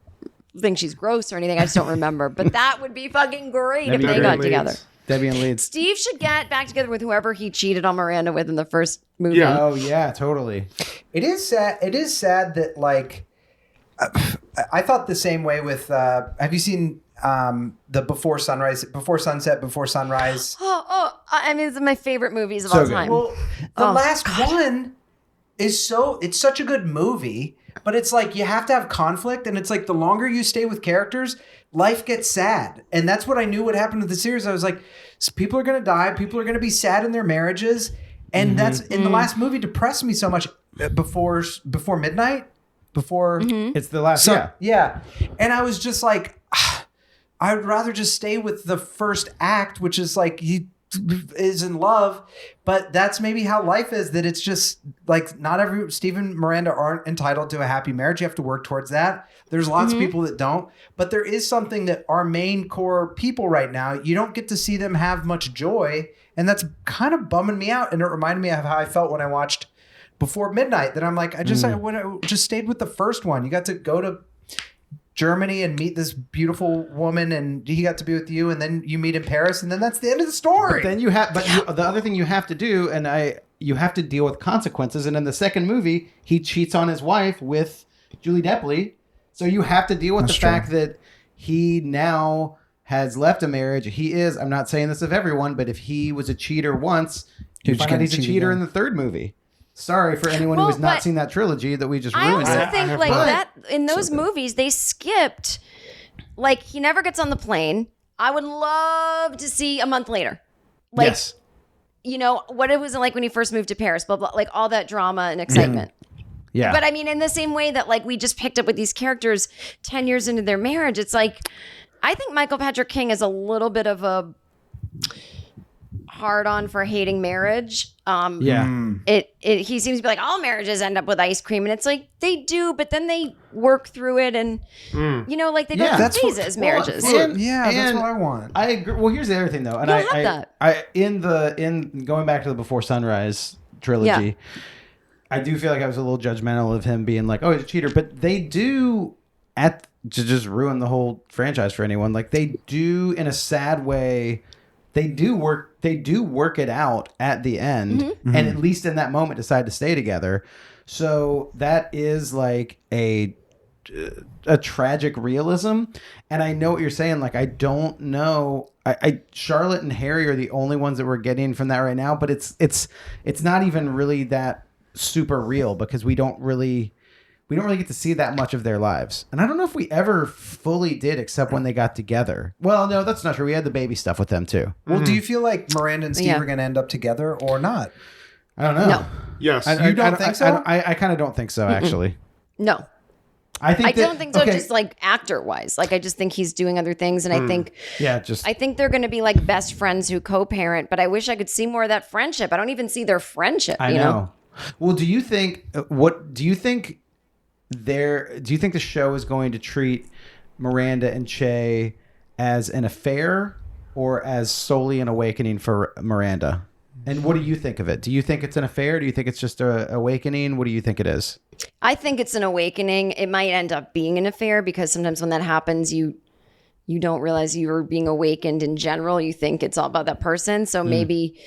think she's gross or anything. I just don't remember. But that would be fucking great if they got together. Debbie and Leeds. Steve should get back together with whoever he cheated on Miranda with in the first movie. Yeah. Oh, yeah, totally. It is sad. It is sad that, like, I thought the same way with, have you seen the Before Sunset, Before Sunrise? I mean, it's my favorite movies of So all good. time. Well, the last one is it's such a good movie, but it's like you have to have conflict, and it's like the longer you stay with characters, life gets sad. And that's what I knew would happen with the series. I was like, people are going to die, people are going to be sad in their marriages, and that's in the last movie depressed me so much. Before Midnight, It's the last. yeah, and I was just like, I'd rather just stay with the first act, which is like he is in love, but that's maybe how life is. That it's just like not every Steve and Miranda aren't entitled to a happy marriage. You have to work towards that. There's lots of people that don't, but there is something that our main core people right now, you don't get to see them have much joy, and that's kind of bumming me out. And it reminded me of how I felt when I watched Before Midnight. That I'm like, I just stayed with the first one. You got to go to Germany and meet this beautiful woman, and he got to be with you, and then you meet in Paris, and then that's the end of the story. But then the other thing you have to do, you have to deal with consequences. And in the second movie, he cheats on his wife with Julie Depley. So you have to deal with the fact that he now has left a marriage. I'm not saying this of everyone, but if he was a cheater once, you find out he's a cheater in the third movie. Sorry for anyone who has not seen that trilogy that we just ruined. I also think that in those movies they skipped, like he never gets on the plane. I would love to see a month later. Like, yes. You know, what it was like when he first moved to Paris, blah, blah, like all that drama and excitement. Yeah. But I mean, in the same way that like we just picked up with these characters 10 years into their marriage, it's like, I think Michael Patrick King is a little bit of a hard on for hating marriage. He seems to be like, all marriages end up with ice cream, and it's like they do, but then they work through it, and you know, like they go through phases. Marriages, that's what I want. I agree. Well, here's the other thing though, and I in going back to the Before Sunrise trilogy, I do feel like I was a little judgmental of him being like, oh, he's a cheater, but they do to just ruin the whole franchise for anyone. Like they do in a sad way. They do work it out at the end, and at least in that moment decide to stay together. So that is like a tragic realism. And I know what you're saying. Like I don't know. Charlotte and Harry are the only ones that we're getting from that right now. But it's not even really that super real because we don't really get to see that much of their lives. And I don't know if we ever fully did, except when they got together. Well, no, that's not true. We had the baby stuff with them too. Well, do you feel like Miranda and Steve are going to end up together or not? I don't know. No. Yes. You don't think so? I kind of don't think so, actually. No. I don't think so. Just like actor wise, like I just think he's doing other things, and I think I think they're going to be like best friends who co-parent. But I wish I could see more of that friendship. I don't even see their friendship. I know. Well, do you think the show is going to treat Miranda and Che as an affair or as solely an awakening for Miranda? And what do you think of it? Do you think it's an affair? Do you think it's just an awakening? What do you think it is? I think it's an awakening. It might end up being an affair because sometimes when that happens, you don't realize you're being awakened in general. You think it's all about that person. So maybe...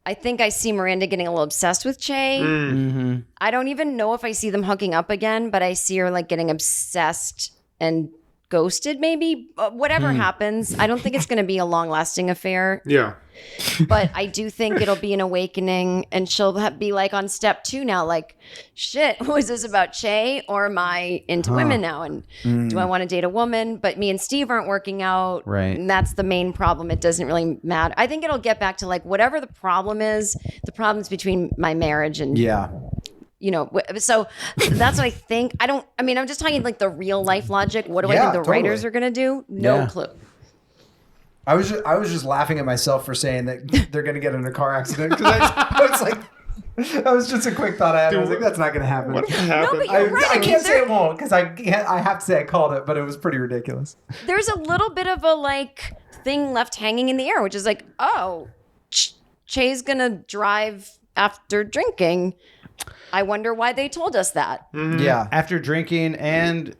I think I see Miranda getting a little obsessed with Che. Mm-hmm. I don't even know if I see them hooking up again, but I see her like getting obsessed and ghosted maybe. Whatever happens, I don't think it's going to be a long-lasting affair. Yeah. But I do think it'll be an awakening, and she'll be like on step 2 now, like, shit, was this about Che or am I into women now? And do I want to date a woman? But me and Steve aren't working out. Right. And that's the main problem. It doesn't really matter. I think it'll get back to like whatever the problem is, the problems between my marriage and you know, so that's what I think. I'm just talking like the real life logic. What do I think the writers are going to do? No clue. I was just laughing at myself for saying that they're going to get in a car accident because I was like, that was just a quick thought I had. I was like, that's not going to happen. What happened? No, but you're right. I can't say it won't because I have to say I called it, but it was pretty ridiculous. There's a little bit of a like thing left hanging in the air, which is like, oh, Che's going to drive after drinking. I wonder why they told us that. Mm-hmm. Yeah, after drinking and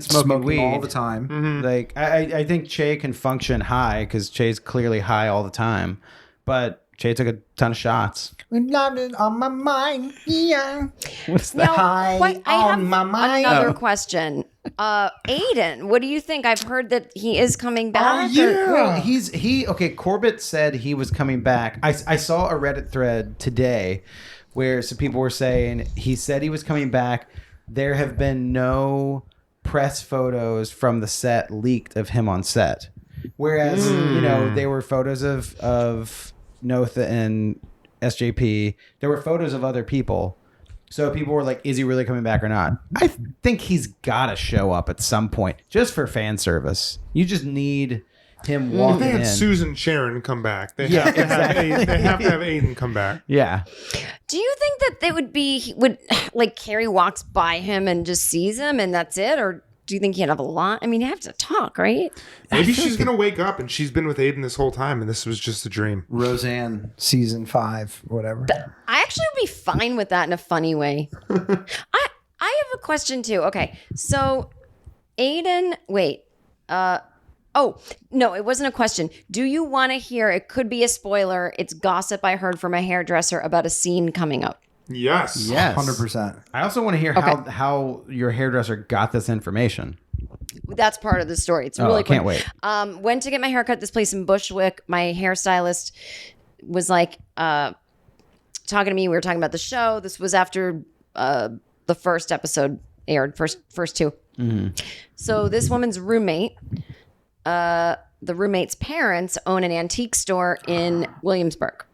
smoking weed all the time. Mm-hmm. Like I think Che can function high because Che's clearly high all the time, but Che took a ton of shots. On my mind, yeah. What's that? I have another question. Aiden, what do you think? I've heard that he is coming back. Well, Corbett said he was coming back. I saw a Reddit thread today where some people were saying he said he was coming back. There have been no press photos from the set leaked of him on set. Whereas, there were photos of Notha and SJP. There were photos of other people. So people were like, is he really coming back or not? I think he's got to show up at some point just for fan service. You just need him walking in. They had Susan Sharon come back. They have to have Aiden come back. Yeah. Do you think that they would like Carrie walks by him and just sees him and that's it? Or do you think he'd have a lot? I mean, you have to talk, right? Maybe she's going to wake up and she's been with Aiden this whole time and this was just a dream. Roseanne, season 5, whatever. I actually would be fine with that in a funny way. I have a question too. Okay, so Aiden, oh, no, it wasn't a question. Do you want to hear, it could be a spoiler, it's gossip I heard from a hairdresser about a scene coming up. Yes. 100%. I also want to hear how your hairdresser got this information. That's part of the story. It's really quick. Can't wait. Went to get my haircut this place in Bushwick. My hairstylist was like talking to me. We were talking about the show. This was after the first episode aired, first 2. Mm-hmm. So this woman's roommate, the roommate's parents own an antique store in Williamsburg.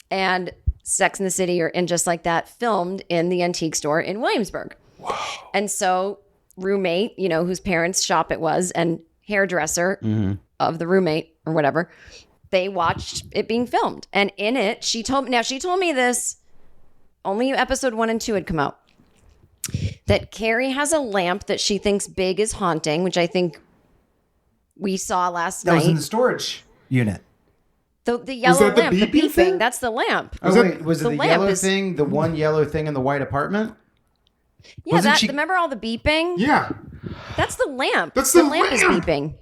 And Sex and the City and Just Like That filmed in the antique store in Williamsburg. Wow. And so roommate, whose parents' shop it was, and hairdresser of the roommate or whatever, they watched it being filmed. And in it, she told me this, only episode 1 and 2 had come out, that Carrie has a lamp that she thinks Big is haunting, which I think we saw last night. That was in the storage unit. The yellow lamp, the beeping thing? That's the lamp. Oh, wait, was it the yellow thing, the one yellow thing in the white apartment? Yeah, remember all the beeping? Yeah. That's the lamp. That's the lamp is beeping.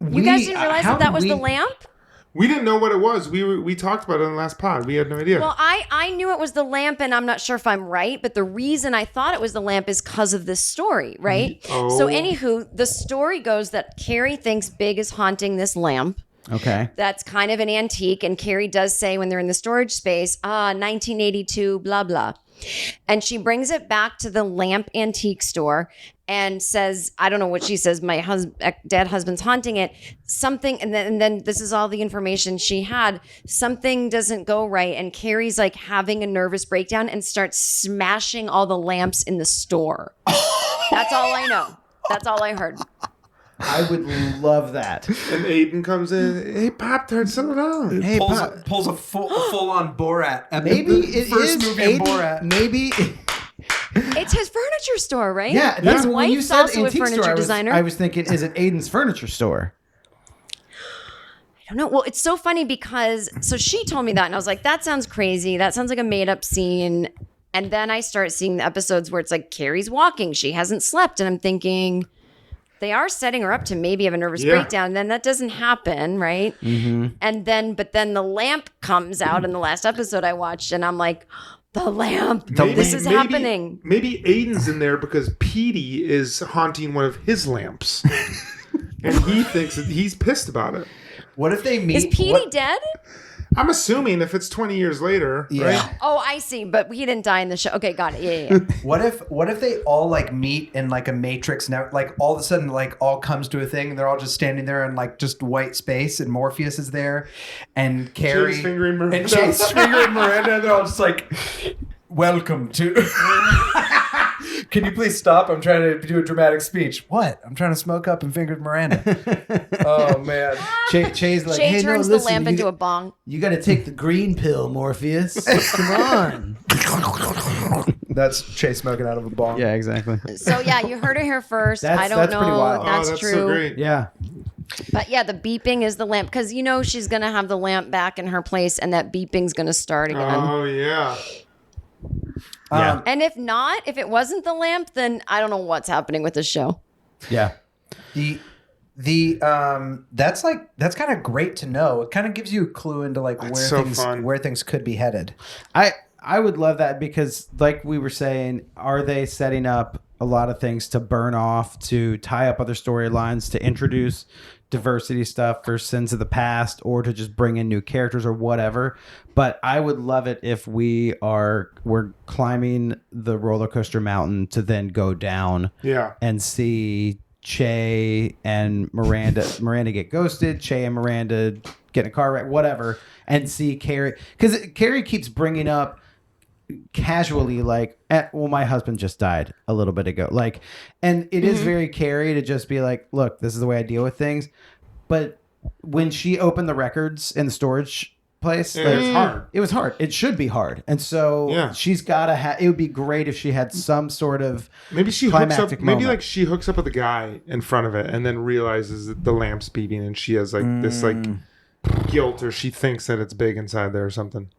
You guys didn't realize that was the lamp? We didn't know what it was. We talked about it in the last pod. We had no idea. Well, I knew it was the lamp, and I'm not sure if I'm right, but the reason I thought it was the lamp is because of this story, right? Oh. So anywho, the story goes that Carrie thinks Big is haunting this lamp. Okay. That's kind of an antique, and Carrie does say when they're in the storage space, 1982, blah, blah. And she brings it back to the lamp antique store and says, I don't know what she says, my dead husband's haunting it. Something, and then this is all the information she had. Something doesn't go right, and Carrie's like having a nervous breakdown and starts smashing all the lamps in the store. That's all I know. That's all I heard. I would love that. And Aiden comes in. Hey, Pop-Tart, settle down. Hey, pulls a full-on Borat. Maybe it first is movie in Borat. Maybe. It's his furniture store, right? Yeah, that's his when you wife's said also a antique furniture store. designer. I was thinking, is it Aiden's furniture store? I don't know. Well, it's so funny because she told me that, and I was like, that sounds crazy. That sounds like a made-up scene. And then I start seeing the episodes where it's like Carrie's walking, she hasn't slept, and I'm thinking, they are setting her up to maybe have a nervous breakdown. And then that doesn't happen, right? Mm-hmm. But then the lamp comes out in the last episode I watched, and I'm like, the lamp. This is happening. Maybe Aiden's in there because Petey is haunting one of his lamps, and he thinks that he's pissed about it. What if they meet? Is Petey dead? I'm assuming if it's 20 years later, right? Oh, I see. But he didn't die in the show. Okay, got it. Yeah. What if they all like meet in like a Matrix now? Like all of a sudden, like all comes to a thing, and they're all just standing there in like just white space, and Morpheus is there, and Carrie Chase fingering Miranda. and Chase fingering Miranda, and they're all just like, "Welcome to." Can you please stop? I'm trying to do a dramatic speech. What? I'm trying to smoke up and finger Miranda. Oh man. Che's like, Che hey, turns no, the lamp into a bong. You got to take the green pill, Morpheus. Come on. That's Che smoking out of a bong. Yeah, exactly. So yeah, you heard it here first. I don't that's know. pretty wild. That's true. So great. Yeah. But yeah, the beeping is the lamp because she's gonna have the lamp back in her place, and that beeping's gonna start again. Oh yeah. Yeah. And if it wasn't the lamp, then I don't know what's happening with the show. Yeah. That's kind of great to know. It kind of gives you a clue into like where things could be headed. I would love that because like we were saying, are they setting up a lot of things to burn off, to tie up other storylines, to introduce diversity stuff for Sins of the Past, or to just bring in new characters or whatever. But I would love it if we're climbing the roller coaster mountain to then go down and see Che and Miranda get ghosted, Che and Miranda get in a car wreck, whatever, and see Carrie. Because Carrie keeps bringing up casually like, well, my husband just died a little bit ago, like, and it is very Carrie to just be like, look, this is the way I deal with things. But when she opened the records in the storage place, it was hard. It was hard. It should be hard, and so she's gotta have. It would be great if she had some sort of maybe she hooks up. moment. Maybe like she hooks up with a guy in front of it, and then realizes that the lamp's beeping, and she has like this like guilt, or she thinks that it's big inside there or something.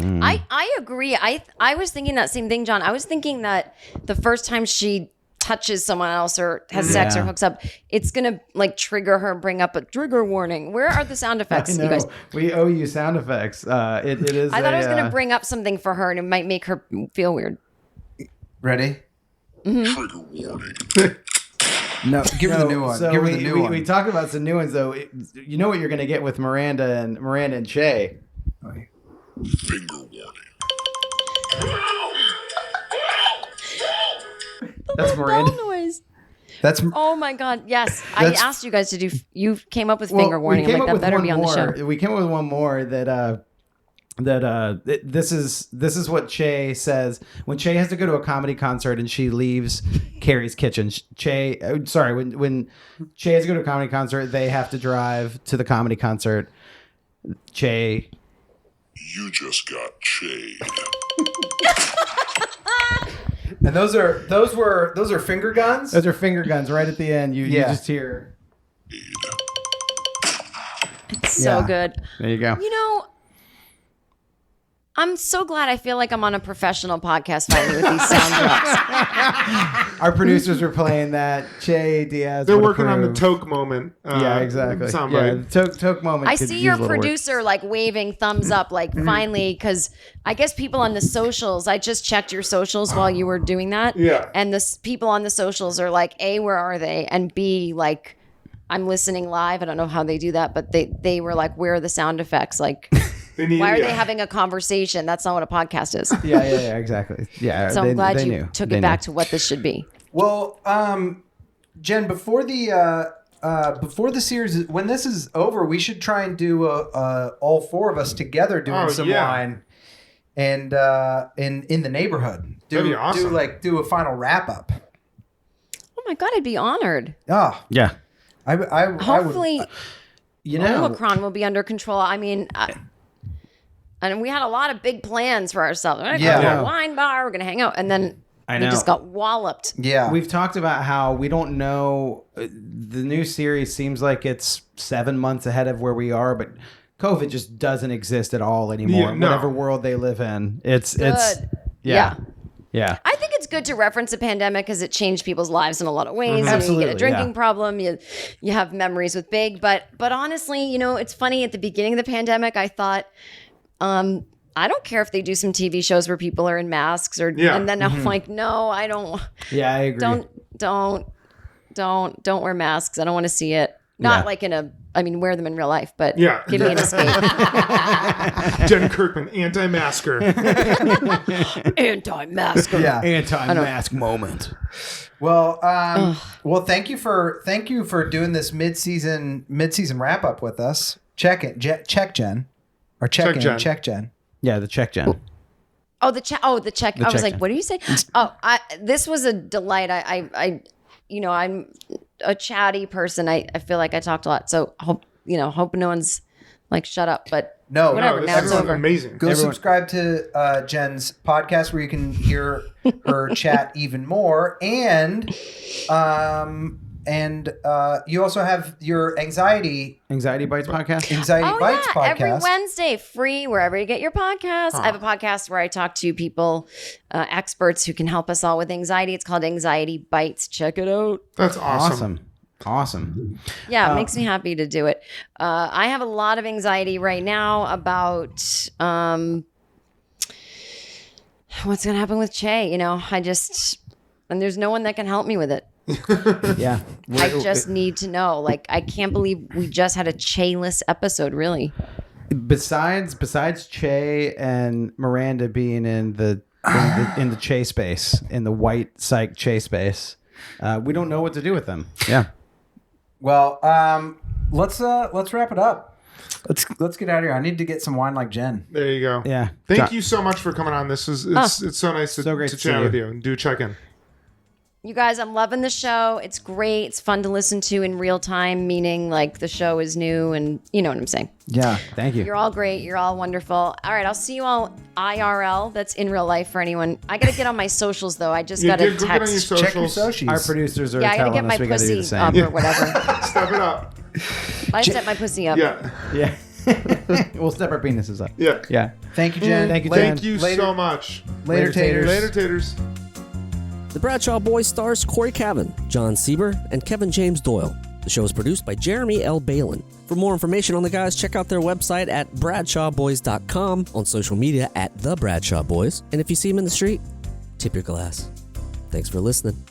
I agree. I was thinking that same thing, John. I was thinking that the first time she touches someone else or has sex or hooks up, it's gonna like trigger her, bring up a trigger warning. Where are the sound effects, you guys? We owe you sound effects. It is. I thought it was gonna bring up something for her, and it might make her feel weird. Ready? Trigger warning. No, give her the new one. So give her the new one. We talk about some new ones though. You know what you're gonna get with Miranda and Che. Finger warning. That's Miranda. Bell noise. That's Oh my god! Yes, I asked you guys to do. You came up with finger warning. I'm like, that better be on the show. We came up with one more that this is what Che says when Che has to go to a comedy concert and she leaves Carrie's kitchen. When Che has to go to a comedy concert, they have to drive to the comedy concert. Che, You just got Che. And those are finger guns. Those are finger guns right at the end. You just hear. It's so good. There you go. You know, I'm so glad I feel like I'm on a professional podcast finally with these sound drops. Our producers were playing that. Che Diaz. They're working on the toke moment. Yeah, exactly. Soundbite. The toke moment. I could see use your a little work. producer like waving thumbs up, like finally, because I guess people on the socials, I just checked your socials while you were doing that. Yeah. And the people on the socials are like, A, where are they? And B, like, I'm listening live. I don't know how they do that, but they were like, where are the sound effects? Like, why are they having a conversation? That's not what a podcast is. Yeah, exactly. Yeah. So I'm glad you knew. took They it back knew. to what this should be. Well, Jen, before the series, when this is over, we should try and do all four of us together doing some wine, and in the neighborhood. That'd be awesome. Do a final wrap up. Oh my God, I'd be honored. Oh Yeah. I Hopefully, would, you know, Omicron will be under control. I mean, and we had a lot of big plans for ourselves. We're going to go to a wine bar. We're going to hang out. And then we just got walloped. Yeah. We've talked about how we don't know. The new series seems like it's 7 months ahead of where we are, but COVID just doesn't exist at all anymore. Yeah, no. Whatever world they live in, it's Yeah. Yeah. I think it's good to reference a pandemic because it changed people's lives in a lot of ways. You know, you Absolutely, get a drinking problem, you have memories with Big. But honestly, you know, it's funny. At the beginning of the pandemic, I thought, I don't care if they do some TV shows where people are in masks and then I'm like, no, I don't. Yeah, I agree. Don't wear masks. I don't want to see it. Not like wear them in real life, but give me an escape. Jen Kirkman, anti-masker. Anti-masker. Yeah. Anti-mask moment. Well, thank you for doing this mid-season wrap up with us. Check Jen. Check Jen. Yeah, the check, Jen. The check. I was check, like, Jen. what do you say? This was a delight. I'm a chatty person. I feel like I talked a lot. So hope no one's like, shut up, but whatever. Now it's over. Amazing. Go subscribe to Jen's podcast where you can hear her chat even more. And you also have your Anxiety Bites podcast. Bites podcast. Every Wednesday, free wherever you get your podcasts. I have a podcast where I talk to people, experts who can help us all with anxiety. It's called Anxiety Bites. Check it out. That's awesome. Yeah, it makes me happy to do it. I have a lot of anxiety right now about what's going to happen with Che. You know, and there's no one that can help me with it. Yeah. I just need to know. Like, I can't believe we just had a Che-less episode, really. Besides Che and Miranda being in the Che space, in the white psych Che space, we don't know what to do with them. Yeah. Well, let's wrap it up. Let's get out of here. I need to get some wine like Jen. There you go. Yeah. Thank you so much for coming on. It's so nice to chat with you and do check in. You guys, I'm loving the show. It's great. It's fun to listen to in real time, meaning like the show is new and you know what I'm saying. Yeah. Thank you. You're all great. You're all wonderful. All right. I'll see you all IRL. That's in real life for anyone. I got to get on my socials though. I just got to text. Check your socials. Our producers are I got to telling get my us we got to do the pussy same. up or whatever. Step it up. I set my pussy up. Yeah. Yeah. We'll step our penises up. Yeah. Yeah. Thank you, Jen. Thank you, Jen. Thank you so much. Later, taters. Later, taters. The Bradshaw Boys stars Cory Cavin, Jon Sieber, and Kevin James Doyle. The show is produced by Jeremy L. Balon. For more information on the guys, check out their website at bradshawboys.com, on social media at The Bradshaw Boys, and if you see them in the street, tip your glass. Thanks for listening.